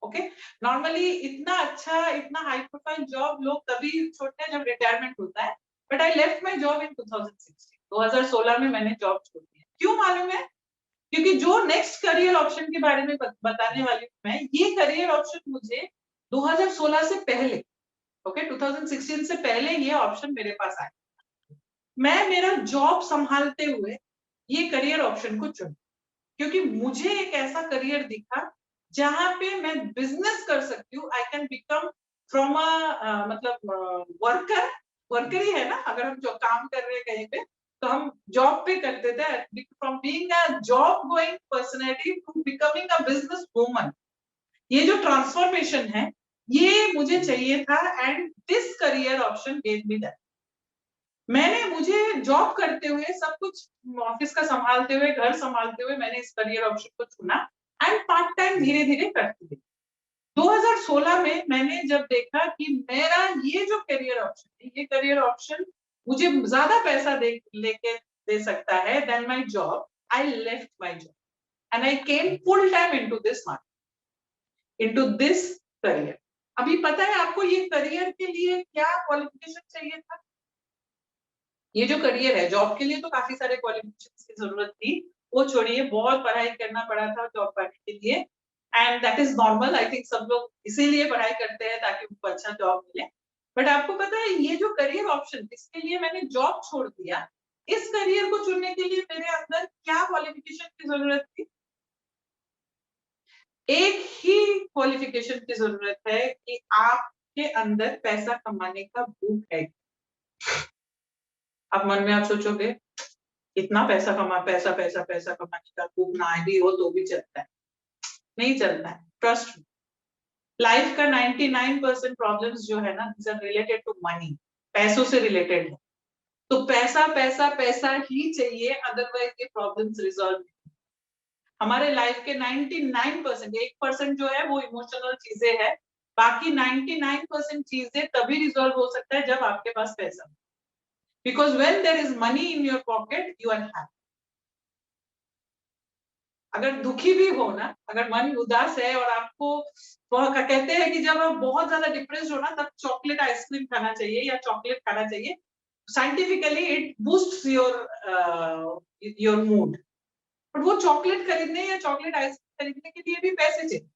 ओके, नॉर्मली इतना अच्छा, इतना हाई प्रोफाइल जॉब लोग तभी छोड़ते हैं जब रिटायरमेंट होता है, but I left my job in 2016। 2016 में मैंने जॉब छोड़ दिया। क्यों मालूम है? क्योंकि जो नेक्स्ट करियर ऑप्शन के बारे में बताने वाली हूँ मैं, ये करियर ऑप्शन मुझे 2016 से पहले, ओके 2016 से पहले ये ऑप्शन मेरे पास आया। मैं मेरा जॉब संभालते हुए ये करियर ऑप्शन को चुना, क्योंकि मुझे एक ऐसा करियर दिखा जहां पे मैं बिजनेस कर सकती हूँ। I can become from a मतलब वर्कर, वर्कर ही है ना, अगर हम जो काम कर रहे हैं कहीं पे, तो हम जॉब पे करते थे, from being a job going personality to becoming a business woman. ये जो ट्रांसफॉर्मेशन है ये मुझे चाहिए था, and this career option gave me that. मुझे जॉब करते हुए सब कुछ ऑफिस का संभालते हुए, घर संभालते हुए मैंने इस करियर ऑप्शन को चुना, एंड पार्ट टाइम धीरे धीरे करती गई। 2016 में मैंने जब देखा कि मेरा ये जो करियर ऑप्शन है, ये करियर ऑप्शन मुझे ज्यादा पैसा लेके दे सकता है then my job, I left my job and I came full time into this market, into this career. अभी पता है आपको ये करियर के लिए क्या क्वालिफिकेशन चाहिए था? ये जो करियर है, जॉब के लिए तो काफी सारे क्वालिफिकेशंस की जरूरत थी, वो छोड़िए, बहुत पढ़ाई करना पड़ा था जॉब पाने के लिए, and that is normal. I think सब लोग इसीलिए पढ़ाई करते हैं ताकि उनको अच्छा जॉब मिले। बट आपको पता है ये जो करियर ऑप्शन, इसके लिए मैंने जॉब छोड़ दिया, इस करियर को चुनने के लिए मेरे अंदर क्या क्वालिफिकेशन की जरूरत थी? एक ही क्वालिफिकेशन की जरूरत है कि आपके अंदर पैसा कमाने का भूख है। अब मन में आप सोचोगे इतना पैसा पैसा पैसा कमाने का भूख ना भी हो तो भी चलता है। नहीं चलता है, ट्रस्ट। लाइफ का 99% प्रॉब्लम्स जो है ना, रिलेटेड टू मनी, पैसों से रिलेटेड है। तो पैसा पैसा पैसा ही चाहिए, अदरवाइज ये प्रॉब्लम्स रिजॉल्व नहीं। हमारे लाइफ के 99%, 1% जो है वो इमोशनल चीजें है, बाकी 99% चीजें तभी रिजॉल्व हो सकता है जब आपके पास पैसा। Because when there is money in your pocket you are happy. अगर दुखी भी हो ना, अगर मन उदास है और आपको कहते हैं कि जब आप बहुत ज्यादा डिप्रेस्ड हो ना, तब चॉकलेट आइसक्रीम खाना चाहिए या चॉकलेट खाना चाहिए। Scientifically it boosts your mood. But वो चॉकलेट खरीदने या चॉकलेट आइसक्रीम खरीदने के लिए भी पैसे चाहिए।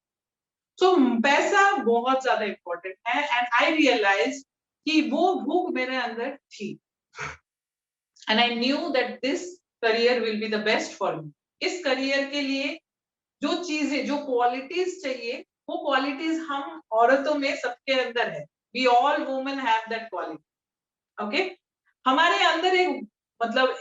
सो पैसा बहुत ज्यादा इंपॉर्टेंट है, एंड आई रियलाइज कि वो भूख मेरे अंदर थी, and I knew that this career will be the best for me. इस करियर के लिए जो चीजें, जो क्वालिटीज चाहिए, वो क्वालिटीज हम औरतों में सबके अंदर है। We all women have that quality. Okay, हमारे अंदर एक मतलब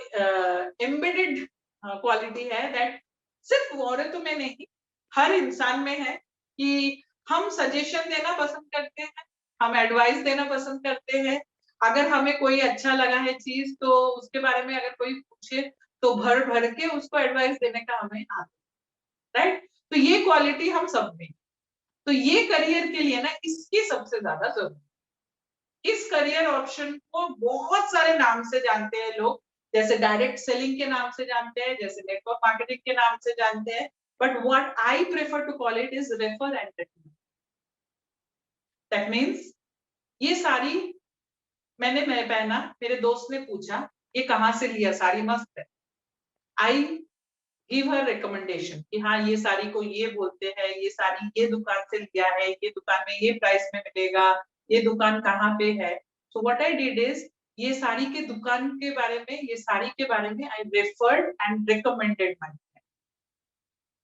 एम्बेडेड क्वालिटी है दैट सिर्फ औरतों में नहीं, हर इंसान में है, कि हम सजेशन देना पसंद करते हैं, हम एडवाइस देना पसंद करते हैं। अगर हमें कोई अच्छा लगा है चीज, तो उसके बारे में अगर कोई पूछे तो भर भर के उसको एडवाइस देने का हमें आता है, राइट? तो ये क्वालिटी हम सब में। तो ये करियर के लिए ना इसकी सबसे ज्यादा जरूरत। इस करियर ऑप्शन को बहुत सारे नाम से जानते हैं लोग, जैसे डायरेक्ट सेलिंग के नाम से जानते हैं, जैसे नेटवर्क मार्केटिंग के नाम से जानते हैं, but what I prefer to call it is refer and recommend. That means ये साड़ी मैं पहना, मेरे दोस्त ने पूछा ये कहाँ से लिया, साड़ी मस्त है, आई गिव हर रिकमेंडेशन कि हाँ ये साड़ी को ये बोलते हैं, ये साड़ी ये दुकान से लिया है, ये दुकान में ये प्राइस में मिलेगा, ये दुकान कहाँ पे है। So what I did is, ये साड़ी के दुकान के बारे में, ये साड़ी के बारे में I referred and recommended my friend.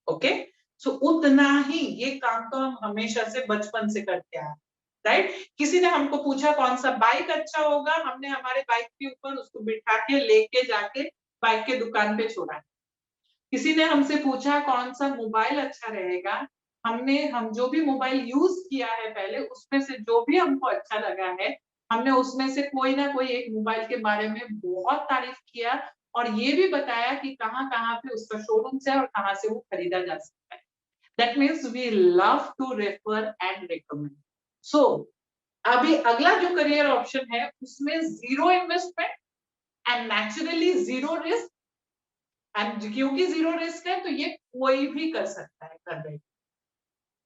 Okay, so उतना ही ये काम तो हम हमेशा से बचपन से करते आ, राइट? किसी ने हमको पूछा कौन सा बाइक अच्छा होगा, हमने हमारे बाइक के ऊपर उसको बिठा के लेके जाके बाइक के दुकान पे छोड़ा। किसी ने हमसे पूछा कौन सा मोबाइल अच्छा रहेगा, हम जो भी मोबाइल यूज किया है पहले, उसमें से जो भी हमको अच्छा लगा है, हमने उसमें से कोई ना कोई एक मोबाइल के बारे में बहुत तारीफ किया, और ये भी बताया कि कहाँ कहाँ पे उसका शोरूम है और कहाँ से वो खरीदा जा सकता है। That means we love to refer and recommend. So अभी अगला जो करियर ऑप्शन है उसमें zero investment and naturally zero risk, and क्योंकि जीरो रिस्क है तो ये कोई भी कर सकता है, कर रहे,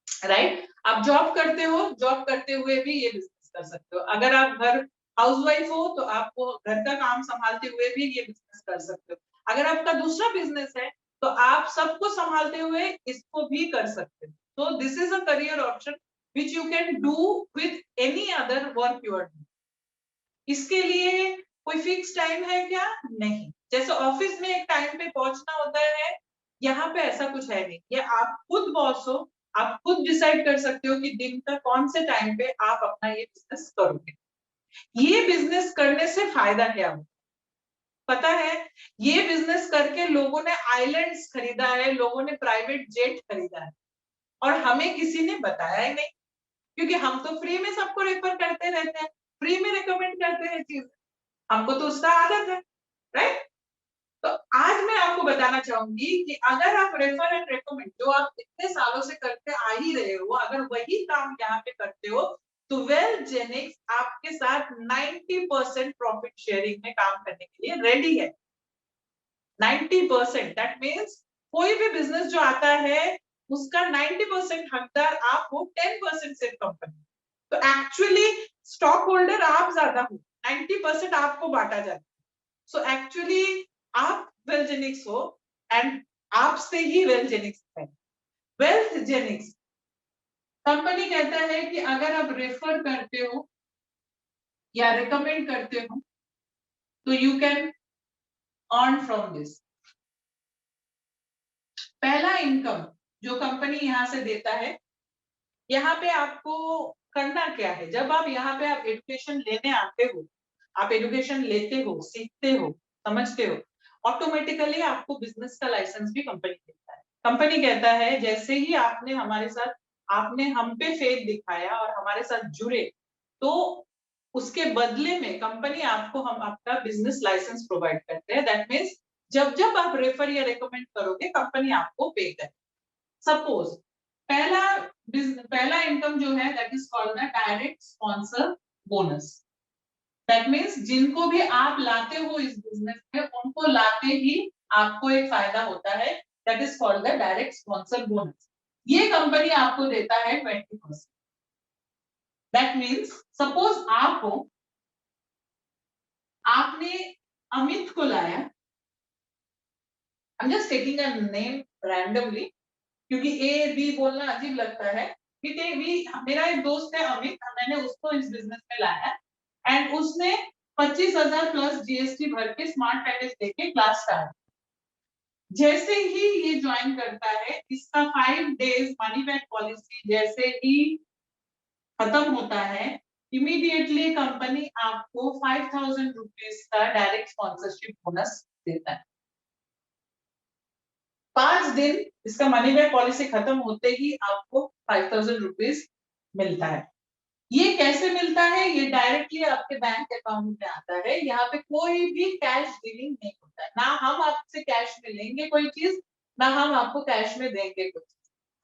राइट? आप जॉब करते हो, जॉब करते हुए भी ये बिजनेस कर सकते हो। अगर आप घर हाउसवाइफ हो तो आपको घर का काम संभालते हुए भी ये बिजनेस कर सकते हो। अगर आपका दूसरा बिजनेस है तो आप सबको संभालते हुए इसको भी कर सकते हो। तो this is a career option which you can do with any other work you are doing. इसके लिए कोई फिक्स टाइम है क्या? नहीं। जैसे ऑफिस में एक टाइम पे पहुंचना होता है, यहाँ पे ऐसा कुछ है नहीं। ये आप खुद बॉस हो, आप खुद डिसाइड कर सकते हो कि दिन का कौन से टाइम पे आप अपना ये बिजनेस करोगे। ये बिजनेस करने से फायदा क्या हो? पता है, ये बिजनेस करके लोगों ने आइलैंड्स खरीदा है, लोगों ने प्राइवेट जेट खरीदा है, और हमें किसी ने बताया ही नहीं, क्योंकि हम तो फ्री में सबको रेफर करते रहते हैं, फ्री में रिकमेंड करते हैं चीज, हमको तो उसका आदत है, राइट? तो आज मैं आपको बताना चाहूंगी कि अगर आप रेफर एंड रेकमेंड जो आप इतने सालों से करते आ ही रहे हो, अगर वही काम यहाँ पे करते हो, तो वेल जेनिक्स आपके साथ 90% प्रॉफिट शेयरिंग में काम करने के लिए रेडी है। 90%, दैट मीन्स कोई भी बिजनेस जो आता है उसका 90% हकदार आप हो, 10% सिर्फ कंपनी। तो एक्चुअली स्टॉक होल्डर आप ज्यादा हो, 90% आपको बांटा जाता है। सो एक्चुअली आप वेलजेनिक्स हो, एंड आपसे ही वेलजेनिक्स है। वेलजेनिक्स कंपनी कहता है कि अगर आप रेफर करते हो या रिकमेंड करते हो तो you can earn from this. पहला इनकम जो कंपनी यहां से देता है, यहाँ पे आपको करना क्या है, जब आप यहाँ पे आप एजुकेशन लेने आते हो, आप एजुकेशन लेते हो, सीखते हो, समझते हो, ऑटोमेटिकली आपको बिजनेस का लाइसेंस भी कंपनी देता है। कंपनी कहता है जैसे ही आपने हमारे साथ, आपने हम पे फेथ दिखाया और हमारे साथ जुड़े, तो उसके बदले में कंपनी आपको, हम आपका बिजनेस लाइसेंस प्रोवाइड करते हैं। दैट मीन्स जब जब आप रेफर या रिकमेंड करोगे, कंपनी आपको पे करे। सपोज पहला पहला इनकम जो है that is called the direct sponsor bonus. That means जिनको भी आप लाते हो इस बिजनेस में, उनको लाते ही आपको एक फायदा होता है, that is called the direct sponsor bonus. ये कंपनी आपको देता है 20%। दैट मीन्स सपोज आप हो, आपने अमित को लाया, I am just taking a name randomly, क्योंकि ए बी बोलना अजीब लगता है। मेरा एक दोस्त है अमित, मैंने उसको इस बिजनेस में लाया, एंड उसने 25,000 प्लस जीएसटी भर के स्मार्ट पैकेज देके क्लास स्टार्ट। जैसे ही ये ज्वाइन करता है, इसका 5 डेज मनी बैक पॉलिसी जैसे ही खत्म होता है, इमीडिएटली कंपनी आपको 5,000 रुपीज का डायरेक्ट स्पॉन्सरशिप बोनस देता है। 5 दिन इसका मनी बैक पॉलिसी खत्म होते ही आपको 5,000 रुपीज मिलता है। ये कैसे मिलता है? ये डायरेक्टली आपके बैंक अकाउंट में आता है। यहाँ पे कोई भी कैश डीलिंग नहीं होता है, ना हम आपसे कैश में लेंगे कोई चीज, ना हम आपको कैश में देंगे कुछ।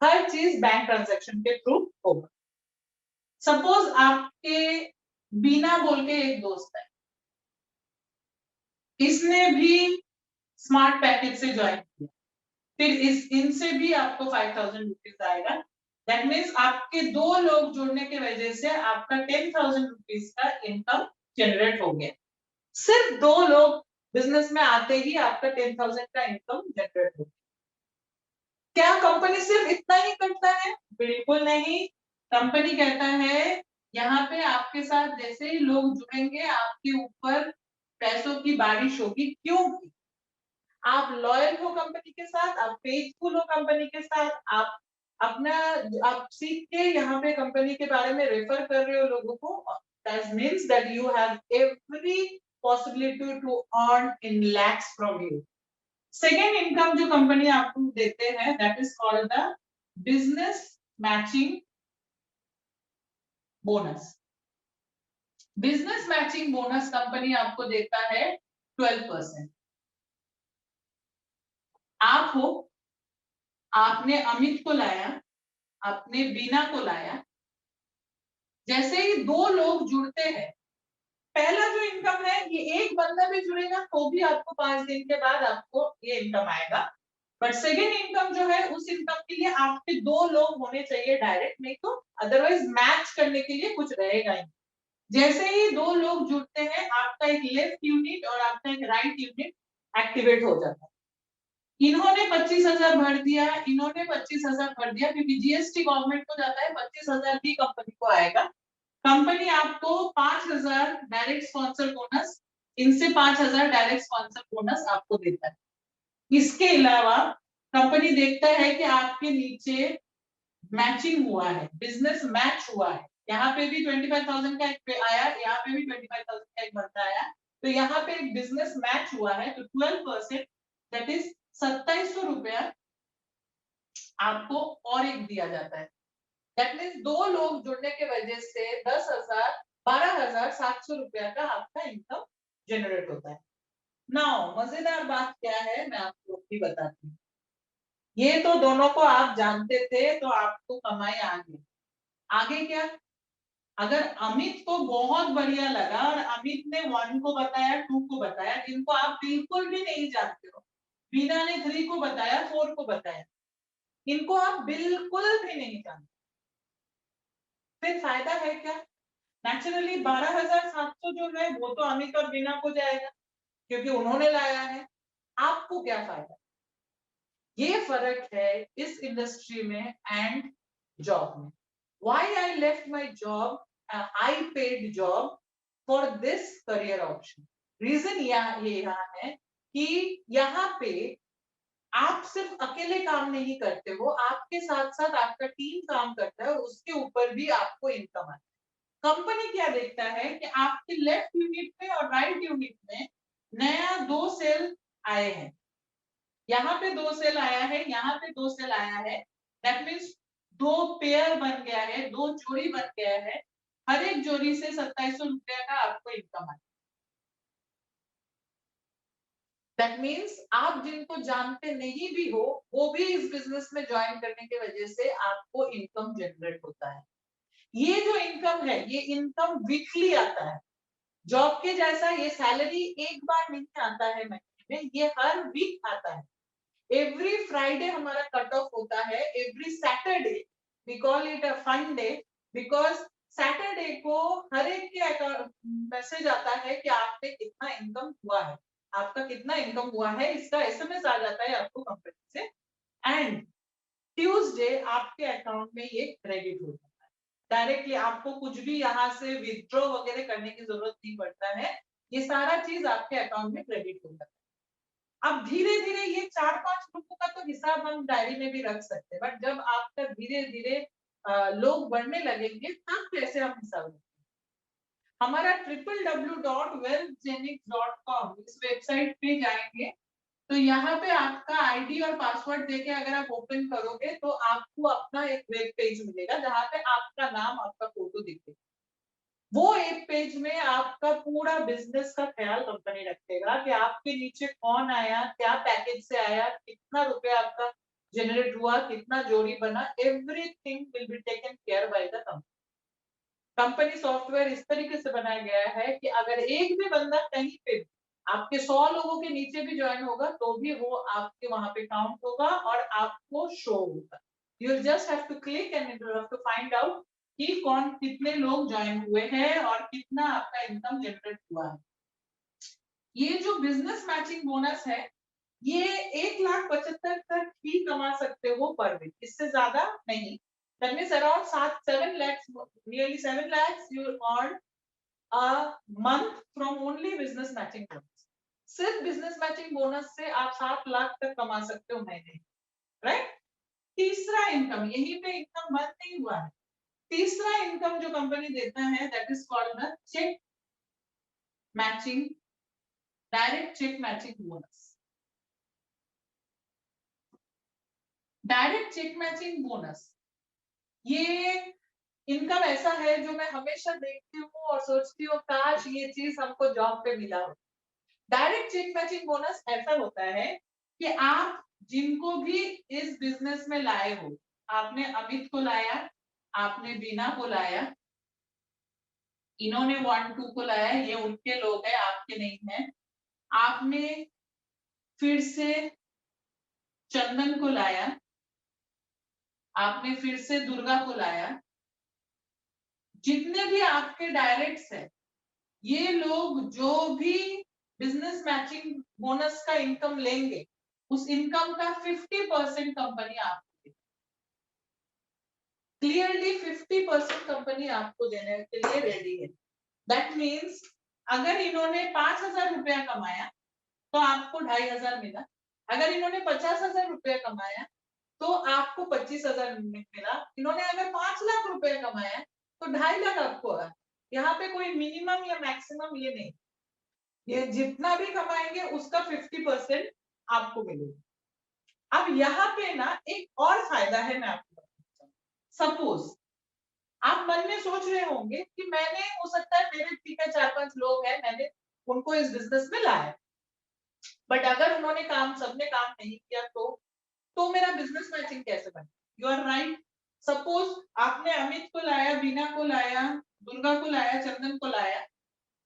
हर चीज बैंक ट्रांजैक्शन के थ्रू होगा। सपोज आपके बीना बोल के एक दोस्त है, इसने भी स्मार्ट पैकेज से ज्वाइन किया, फिर इस इनसे भी आपको 5,000 रुपीज आएगा। दैट मीन्स आपके 2 लोग जुड़ने की वजह से आपका 10,000 रुपीज का इनकम जनरेट हो गया। सिर्फ 2 लोग बिजनेस में आते ही आपका 10,000 का इनकम जनरेट हो गया। क्या कंपनी सिर्फ इतना ही करता है? बिल्कुल नहीं। कंपनी कहता है यहाँ पे आपके साथ जैसे ही लोग जुड़ेंगे, आपके ऊपर पैसों की बारिश होगी। क्योंकि आप लॉयल हो कंपनी के साथ, आप फेथफुल हो कंपनी के साथ, आप अपना, आप सीख के यहाँ पे कंपनी के बारे में रेफर कर रहे हो लोगों को, that means that you have every possibility to earn in lakhs from you. Second income जो कंपनी आपको देते हैं, that is called the business matching bonus. Business matching bonus company आपको देता है 12%। आप हो, आपने अमित को लाया, आपने बीना को लाया, जैसे ही 2 लोग जुड़ते हैं, पहला जो इनकम है, ये एक बंदा भी जुड़ेगा तो भी आपको 5 दिन के बाद आपको ये इनकम आएगा। बट सेकेंड इनकम जो है, उस इनकम के लिए आपके 2 लोग होने चाहिए डायरेक्ट, नहीं तो अदरवाइज मैच करने के लिए कुछ रहेगा ही। जैसे ही 2 लोग जुड़ते हैं, आपका एक लेफ्ट यूनिट और आपका एक राइट यूनिट एक्टिवेट हो जाता है। इन्होंने 25,000 भर दिया, इन्होंने 25,000 भर दिया, क्योंकि जीएसटी गवर्नमेंट को जाता है, 25,000 भी कंपनी को आएगा। कंपनी आपको 5,000 डायरेक्ट स्पॉन्सर बोनस, इनसे 5,000 डायरेक्ट स्पॉन्सर बोनस आपको देता है। इसके अलावा कंपनी देखता है कि आपके नीचे मैचिंग हुआ है, बिजनेस मैच हुआ है। यहाँ पे भी 25,000 का एक आया, यहाँ पे भी 25,000 का एक बंदा आया, तो यहाँ पे एक बिजनेस मैच हुआ है, तो 12% दैट इज 2700 रुपया आपको और एक दिया जाता है। दैट मीन्स 2 लोग जुड़ने के वजह से 12,700 रुपया का आपका इनकम जनरेट होता है। नाउ मजेदार बात क्या है मैं आपको भी बताती हूँ। ये तो दोनों को आप जानते थे, तो आपको कमाई आगे आगे क्या, अगर अमित को बहुत बढ़िया लगा और अमित ने 1 को बताया, 2 को बताया, जिनको आप बिल्कुल भी नहीं जानते हो, बीना ने 3 को बताया, 4 को बताया, इनको आप बिल्कुल भी नहीं जानते, फिर फायदा है क्या? नेचुरली 12,700 जो है वो तो अमित और बीना को जाएगा क्योंकि उन्होंने लाया है। आपको क्या फायदा? ये फर्क है इस इंडस्ट्री में एंड जॉब में। Why I left my job, a high paid job for this career option? Reason यहाँ है कि यहाँ पे आप सिर्फ अकेले काम नहीं करते हो, आपके साथ साथ आपका टीम काम करता है और उसके ऊपर भी आपको इनकम आता है। कंपनी क्या देखता है कि आपके लेफ्ट यूनिट में और राइट यूनिट में नया 2 सेल आए हैं, यहाँ पे 2 सेल आया है, यहाँ पे 2 सेल आया है, दैट मीन्स 2 पेयर बन गया है, 2 जोड़ी बन गया है, हर एक जोड़ी से 2700 रुपया का आपको इनकम आए। दैट मीन्स आप जिनको जानते नहीं भी हो वो भी इस बिजनेस में ज्वाइन करने की वजह से आपको इनकम जनरेट होता है। ये जो इनकम है ये इनकम वीकली आता है, जॉब के जैसा ये सैलरी एक बार नहीं आता है महीने में, ये हर वीक आता है। एवरी फ्राइडे हमारा कट ऑफ होता है, every Saturday we call it a fun day, because Saturday को हर एक के अकाउंट मैसेज आता है कि आपने कितना इनकम हुआ है, आपका कितना इनकम हुआ है, इसका एसएमएस आ जाता है आपको कंपनी से, एंड ट्यूसडे आपके अकाउंट में ये क्रेडिट हो जाता है डायरेक्टली। आपको कुछ भी यहाँ से विथड्रॉ वगैरह करने की जरूरत नहीं पड़ता है, ये सारा चीज आपके अकाउंट में क्रेडिट हो जाता है। अब धीरे धीरे ये 4-5 लोगों का तो हिसाब हम डायरी में भी रख सकते हैं, बट जब आपका धीरे धीरे लोग बढ़ने लगेंगे तब कैसे हम हिसाब रखेंगे? हमारा www.wealthgenics.com इस वेबसाइट पे जाएंगे तो यहाँ पे आपका आईडी और पासवर्ड देके अगर आप ओपन करोगे तो आपको अपना एक वेब पेज मिलेगा जहाँ पे आपका नाम, आपका फोटो दिखेगा। वो एक पेज में आपका पूरा बिजनेस का ख्याल कंपनी रखेगा कि आपके नीचे कौन आया, क्या पैकेज से आया, कितना रुपया आपका जनरेट हुआ, कितना जोड़ी बना, everything will be taken care by the company. Company software इस तरीके से बनाया गया है कि अगर एक भी बंदा कहीं पे आपके 100 लोगों के नीचे भी ज्वाइन होगा तो भी वो आपके वहां पे काउंट होगा और आपको शो होगा। You just have to click and you have to find out कि कौन कितने लोग ज्वाइन हुए हैं और कितना आपका इनकम जनरेट हुआ है। ये जो बिजनेस मैचिंग बोनस है ये 1,75,000 तक ही कमा सकते हो पर वीक, इससे ज्यादा नहीं। That means around 7 lakhs, nearly 7 lakhs you earn a month from only business matching bonus. सिर्फ बिजनेस मैचिंग बोनस से आप 7 लाख तक कमा सकते हो महीने, राइट? तीसरा इनकम, यहीं पे इनकम बंद नहीं हुआ है। तीसरा इनकम जो कंपनी देता है that is called the check matching, direct check matching bonus. Direct check matching bonus ये इनकम ऐसा है जो मैं हमेशा देखती हूँ और सोचती हूँ काश ये चीज हमको जॉब पे मिला हो। डायरेक्ट चेक मैचिंग बोनस ऐसा होता है कि आप जिनको भी इस बिजनेस में लाए हो, आपने अमित को लाया, आपने बीना को लाया, इन्होंने 1-2 को लाया, ये उनके लोग हैं, आपके नहीं है। आपने फिर से चंदन को लाया, आपने फिर से दुर्गा को लाया, जितने भी आपके डायरेक्ट्स हैं ये लोग जो भी बिजनेस मैचिंग बोनस का इनकम लेंगे उस इनकम का 50% कंपनी आपको, क्लियरली 50% कंपनी आपको देने के लिए रेडी है। दैट मीन्स अगर इन्होंने 5,000 रुपया कमाया तो आपको 2,500 मिला, अगर इन्होंने 50,000 रुपया कमाया तो आपको 25,000 मिला, इन्होंने अगर 5 लाख रुपया कमाया तो 2.5 लाख आपको आया। यहाँ पे कोई मिनिमम या मैक्सिमम ये नहीं, ये जितना भी कमाएंगे उसका 50% आपको मिलेगा। अब यहाँ पे ना एक और फायदा है, मैं आपको बताता हूँ। सपोज आप मन में सोच रहे होंगे कि मैंने, हो सकता है मेरे ठीक है 4-5 लोग हैं, मैंने उनको इस बिजनेस में लाया, बट अगर उन्होंने काम, सबने काम नहीं किया तो मेरा बिजनेस मैचिंग कैसे बने? You are right. सपोज आपने अमित को लाया, बीना को लाया, दुर्गा को लाया, चंदन को लाया।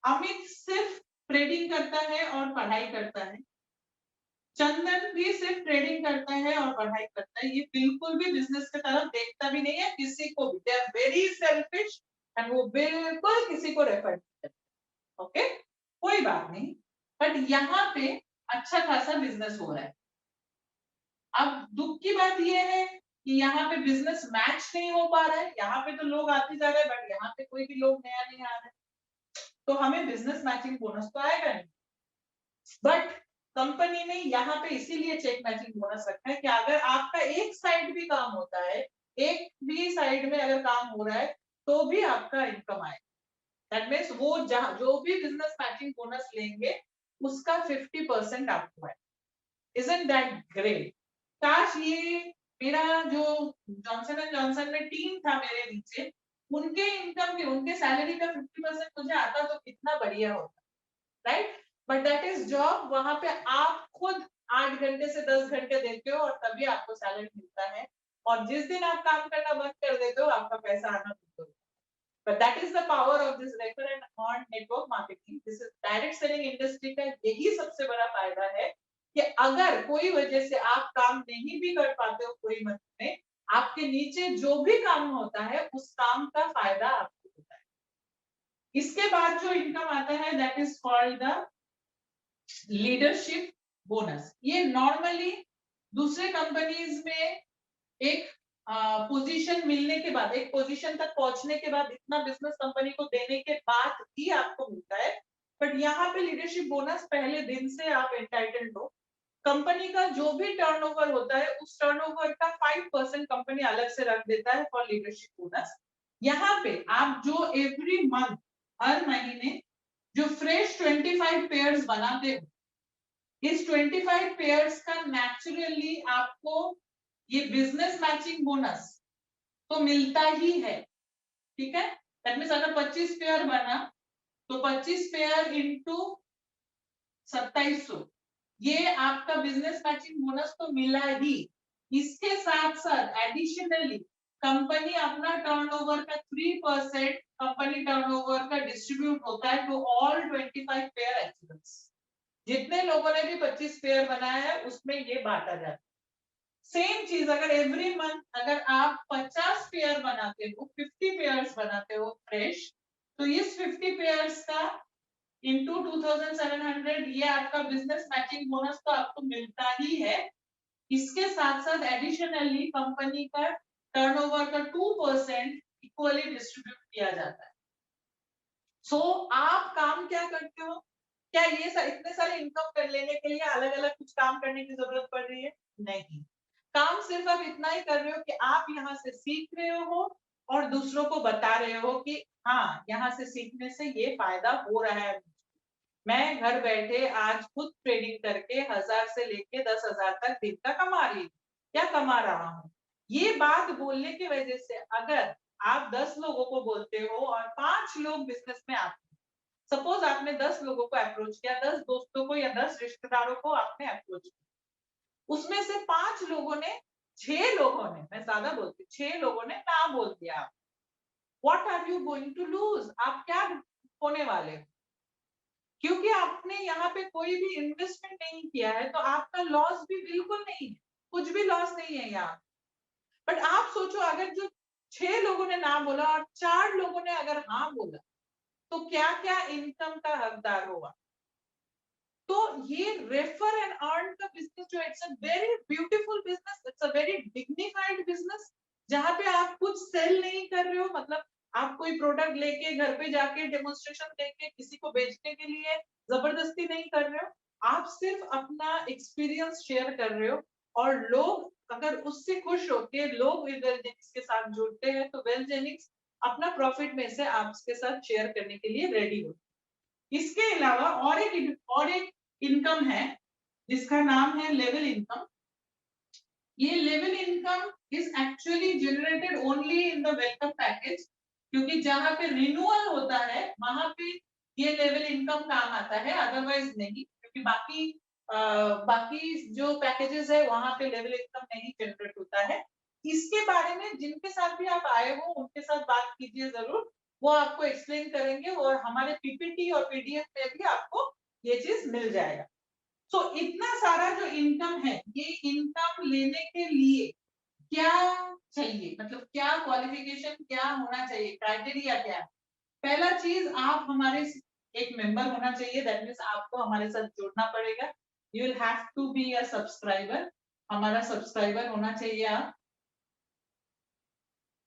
अमित सिर्फ ट्रेडिंग करता है और पढ़ाई करता है, चंदन भी सिर्फ ट्रेडिंग करता है और पढ़ाई करता है, ये बिल्कुल भी बिजनेस की तरफ देखता भी नहीं है किसी को भी, they are very selfish and वो बिल्कुल किसी को रेफर नहीं करते। ओके, कोई बात नहीं, बट यहाँ पे अच्छा खासा बिजनेस हो रहा है। अब दुख की बात यह है कि यहाँ पे बिजनेस मैच नहीं हो पा रहा है, यहाँ पे तो लोग आते जा रहे हैं बट यहाँ पे कोई भी लोग नया नहीं आ रहा है, तो हमें बिजनेस मैचिंग बोनस तो आएगा नहीं। बट कंपनी ने यहाँ पे इसीलिए चेक मैचिंग बोनस रखा है कि अगर आपका एक साइड भी काम होता है, एक भी साइड में अगर काम हो रहा है तो भी आपका इनकम आए। दैट मीन्स वो जहां जो भी बिजनेस मैचिंग बोनस लेंगे उसका 50% आपको है। Isn't that great? काश ये मेरा जो जॉनसन एंड जॉनसन में टीम था मेरे नीचे, उनके इनकम के, उनके सैलरी का 50% मुझे आता तो कितना बढ़िया होता, right? But that is job, वहां पे आप खुद 8 घंटे से 10 घंटे देते हो और तभी आपको सैलरी मिलता है, और जिस दिन आप काम करना बंद कर देते हो आपका पैसा आना बंद हो जाता है। But that is the power of this refer and earn network marketing. This is direct selling industry का यही सबसे बड़ा फायदा है कि अगर कोई वजह से आप काम नहीं भी कर पाते हो कोई मंथ में, आपके नीचे जो भी काम होता है उस काम का फायदा आपको होता है। इसके बाद जो इनकम आता है that is called the leadership bonus. ये नॉर्मली दूसरे कंपनीज में एक पोजीशन मिलने के बाद, एक पोजीशन तक पहुंचने के बाद, इतना बिजनेस कंपनी को देने के बाद ही आपको मिलता है, बट यहाँ पे लीडरशिप बोनस पहले दिन से आप एंटाइटल्ड हो। कंपनी का जो भी टर्नओवर होता है उस टर्नओवर का 5% कंपनी अलग से रख देता है फॉर लीडरशिप बोनस। यहाँ पे आप जो एवरी मंथ, हर महीने जो फ्रेश 25 पेयर्स बनाते हो, इस 25 पेयर्स का नेचुरली आपको ये बिजनेस मैचिंग बोनस तो मिलता ही है। ठीक है, दैट मींस अगर 25 पेयर बना तो 25 पेयर इंटू 2700, ये आपका बिजनेस मैचिंग बोनस तो मिला ही। इसके साथ साथ एडिशनली कंपनी अपना टर्नओवर का 3% कंपनी टर्नओवर का डिस्ट्रीब्यूट होता है टू ऑल 25 पेयर एक्सीलेंस। जितने लोगों ने भी 25 पेयर बनाया है उसमें ये बांटा जाता है। सेम चीज अगर एवरी मंथ अगर आप 50 पेयर बनाते हो, 50 पेयर्स बनाते हो फ्रेश, तो इस 50 पेयर्स का इंटू 2700 ये आपका बिजनेस मैचिंग बोनस तो आपको मिलता ही है। इसके साथ साथ एडिशनली कंपनी का टर्नओवर का 2% इक्वली डिस्ट्रीब्यूट किया जाता है। सो आप काम क्या करते हो? क्या ये इतने सारे इनकम कर लेने के लिए अलग अलग कुछ काम करने की जरूरत पड़ रही है? नहीं, काम सिर्फ आप इतना ही कर रहे हो कि आप यहाँ से सीख रहे हो और दूसरों को बता रहे हो कि हाँ, यहाँ से सीखने से ये फायदा हो रहा है। मैं घर बैठे आज खुद ट्रेडिंग करके 1000 से लेके 10,000 तक दिन का कमा रही हूँ, क्या कमा रहा हूँ। ये बात बोलने की वजह से अगर आप 10 लोगों को बोलते हो और 5 लोग बिजनेस में आते हैं, सपोज आपने 10 लोगों को अप्रोच किया, 10 दोस्तों को या 10 रिश्तेदारों को आपने अप्रोच किया, उसमें से 5 लोगों ने, 6 लोगों ने, मैं ज्यादा बोलती, 6 लोगों ने ना बोल दिया, what are you going to lose? आप क्या होने वाले हो? क्योंकि आपने यहाँ पे कोई भी इन्वेस्टमेंट नहीं किया है तो आपका लॉस भी बिल्कुल नहीं है, कुछ भी लॉस नहीं है यहाँ। बट आप सोचो अगर जो 6 लोगों ने ना बोला और 4 लोगों ने अगर हाँ बोला तो क्या क्या इनकम का हकदार होगा। तो ये रेफर एंड अर्न का बिजनेस जो, it's a very beautiful business, it's a very dignified business, जहां पे आप कुछ सेल नहीं कर रहे हो, मतलब आप कोई प्रोडक्ट लेके घर पे जाके डेमोन्स्ट्रेशन देके किसी को बेचने के लिए जबरदस्ती नहीं कर रहे हो, आप सिर्फ अपना एक्सपीरियंस शेयर कर रहे हो, और लोग अगर उससे खुश होके लोग वेलजेनिक्स के साथ जुड़ते हैं तो वेलजेनिक्स अपना प्रॉफिट में से आपके साथ शेयर करने के लिए रेडी होते हैं। इसके अलावा और एक इनकम है जिसका नाम है लेवल इनकम। ये level income is actually generated only in the welcome package, क्योंकि जहां पे रिन्यूअल होता है वहां पे ये लेवल इनकम काम आता है, अदरवाइज नहीं, क्योंकि बाकी जो पैकेजेस है वहां पे लेवल इनकम नहीं जनरेट होता है। इसके बारे में जिनके साथ भी आप आए हो उनके साथ बात कीजिए जरूर, वो आपको एक्सप्लेन करेंगे और हमारे पीपीटी और पीडीएफ में भी आपको ये चीज मिल जाएगा। तो इतना सारा जो इनकम है, ये इनकम लेने के लिए क्या चाहिए, मतलब क्या क्वालिफिकेशन क्या होना चाहिए, क्राइटेरिया क्या है? पहला चीज, आप हमारे एक मेंबर होना चाहिए, दैट मीन्स आपको हमारे साथ जुड़ना पड़ेगा। You will have to be a subscriber, हमारा सब्सक्राइबर होना चाहिए आप।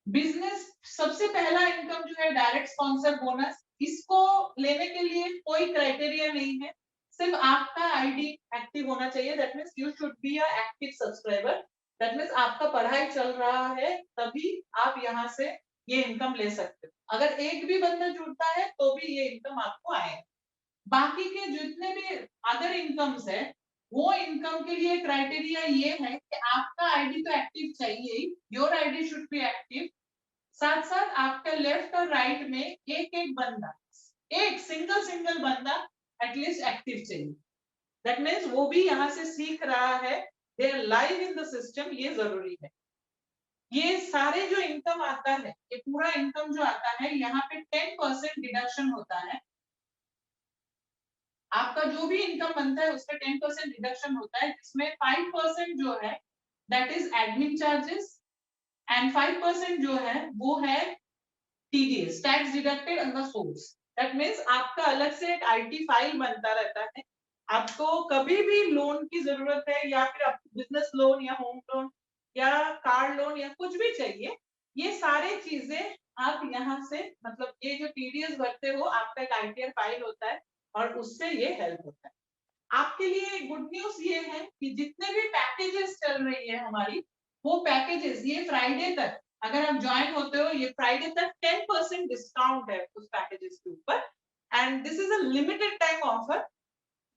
बिजनेस सबसे पहला इनकम जो है डायरेक्ट स्पॉन्सर बोनस, इसको लेने के लिए कोई क्राइटेरिया नहीं है, सिर्फ आपका आईडी एक्टिव होना चाहिए, that means you should be a active subscriber. That means आपका पढ़ाई चल रहा है तभी आप यहाँ से ये इनकम ले सकते हो। अगर एक भी बंदा जुड़ता है तो भी ये इनकम आपको आए। बाकी के जितने भी अदर इनकम्स है, वो इनकम के लिए क्राइटेरिया ये है कि आपका आईडी तो एक्टिव चाहिए ही, your ID should be active. साथ साथ आपके लेफ्ट और राइट में एक एक बंदा, एक सिंगल बंदा एटलीस्ट एक्टिव चाहिए। दैट मीन्स वो भी यहाँ से सीख रहा है, they are live in the system, ये जरूरी है। ये सारे जो इनकम आता है, ये पूरा इनकम जो आता है, यहाँ पे 10% डिडक्शन होता है। आपका जो भी इनकम बनता है उसका 10% डिडक्शन होता है, जिसमें 5% जो है that is admin charges and 5% जो है वो है TDS, tax deducted on the source. That means आपका अलग से एक आईटी फाइल बनता रहता है। आपको कभी भी लोन की जरूरत है, या फिर आपको बिजनेस लोन या होम लोन या कार लोन या कुछ भी चाहिए, ये सारे चीजें आप यहाँ से, मतलब ये जो टीडीएस भरते हो, आपका एक आईटीआर फाइल होता है और उससे ये हेल्प होता है। आपके लिए गुड न्यूज ये है कि जितने भी पैकेजेस चल रही है हमारी, वो पैकेजेस ये फ्राइडे तक, अगर आप ज्वाइन होते हो, ये फ्राइडे तक 10% डिस्काउंट है उस पैकेजेस के ऊपर, and this is a limited time offer.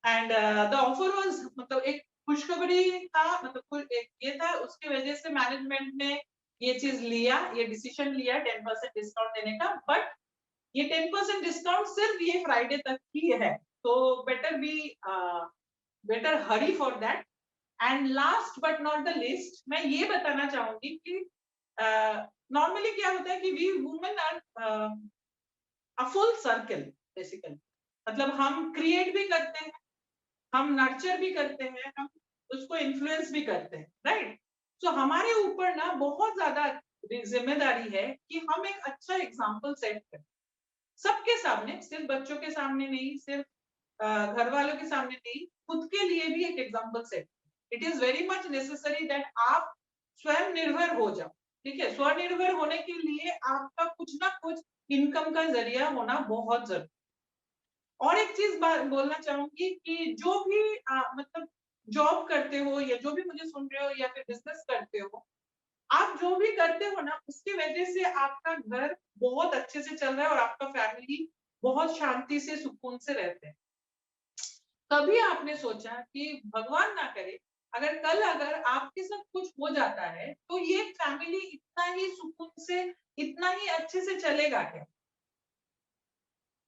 And the offer was, मतलब एक खुशखबरी था, मतलब एक ये था, उसकी वजह से मैनेजमेंट ने ये चीज लिया, ये डिसीजन लिया 10% डिस्काउंट देने का। बट ये 10% डिस्काउंट सिर्फ ये फ्राइडे तक ही है, तो better Hari for that. And last but not the list, मैं ये बताना चाहूंगी कि नॉर्मली क्या होता है कि we women are a full circle basically, मतलब हम क्रिएट भी करते हैं, हम नर्चर भी करते हैं, हम उसको इन्फ्लुएंस भी करते हैं, राइट? सो हमारे ऊपर ना बहुत ज्यादा जिम्मेदारी है कि हम एक अच्छा एग्जाम्पल सेट करें सबके सामने, सिर्फ बच्चों के सामने नहीं, सिर्फ घर वालों के सामने नहीं, खुद के लिए भी एक example set. It is very much necessary that आप स्वयं निर्भर हो जाओ, ठीक है? स्वनिर्भर होने के लिए आपका कुछ ना कुछ इनकम का जरिया होना बहुत जरूरी। और एक चीज बोलना चाहूंगी कि जो भी मतलब जॉब करते हो, या जो भी मुझे सुन रहे हो, या फिर बिजनेस करते हो, आप जो भी करते हो ना, उसकी वजह से आपका घर बहुत अच्छे से चल रहा है और आपका फैमिली बहुत शांति से सुकून से रहते हैं। कभी आपने सोचा कि भगवान ना करे, अगर आपके साथ कुछ हो जाता है, तो ये फैमिली इतना ही सुकून से, इतना ही अच्छे से चलेगा क्या?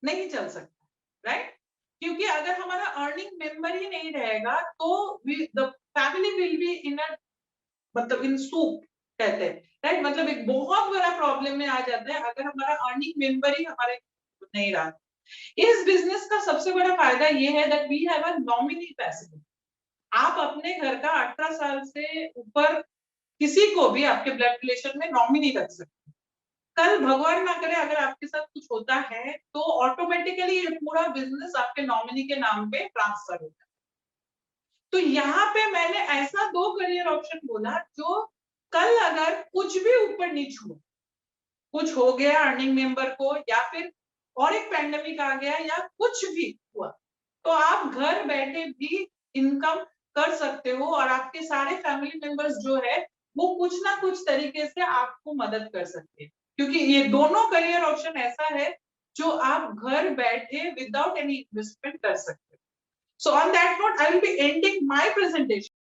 नहीं चल सकता, राइट? क्योंकि अगर हमारा अर्निंग मेंबर ही नहीं रहेगा तो the family will be in a, मतलब इन सूप कहते हैं, राइट? मतलब एक बहुत बड़ा प्रॉब्लम में आ जाता है अगर हमारा अर्निंग मेंबर ही हमारे नहीं रहा। इस बिजनेस का सबसे बड़ा फायदा ये है that we have a nominee passive. आप अपने घर का 18 साल से ऊपर किसी को भी आपके ब्लड रिलेशन में नॉमिनी रख सकते हैं। कल भगवान ना करे अगर आपके साथ कुछ होता है तो ऑटोमेटिकली ये पूरा बिजनेस आपके नॉमिनी के नाम पे ट्रांसफर होता है। तो यहाँ पे मैंने ऐसा 2 करियर ऑप्शन बोला, जो कल अगर कुछ भी ऊपर नीच हुआ, कुछ हो गया अर्निंग मेंबर को, या फिर और एक पैंडेमिक आ गया, या कुछ भी हुआ, तो आप घर बैठे भी इनकम कर सकते हो और आपके सारे फैमिली मेंबर्स जो है वो कुछ ना कुछ तरीके से आपको मदद कर सकते हैं। क्योंकि ये दोनों करियर ऑप्शन ऐसा है जो आप घर बैठे विदाउट एनी इन्वेस्टमेंट कर सकते हो। So on that note, I will be ending my presentation.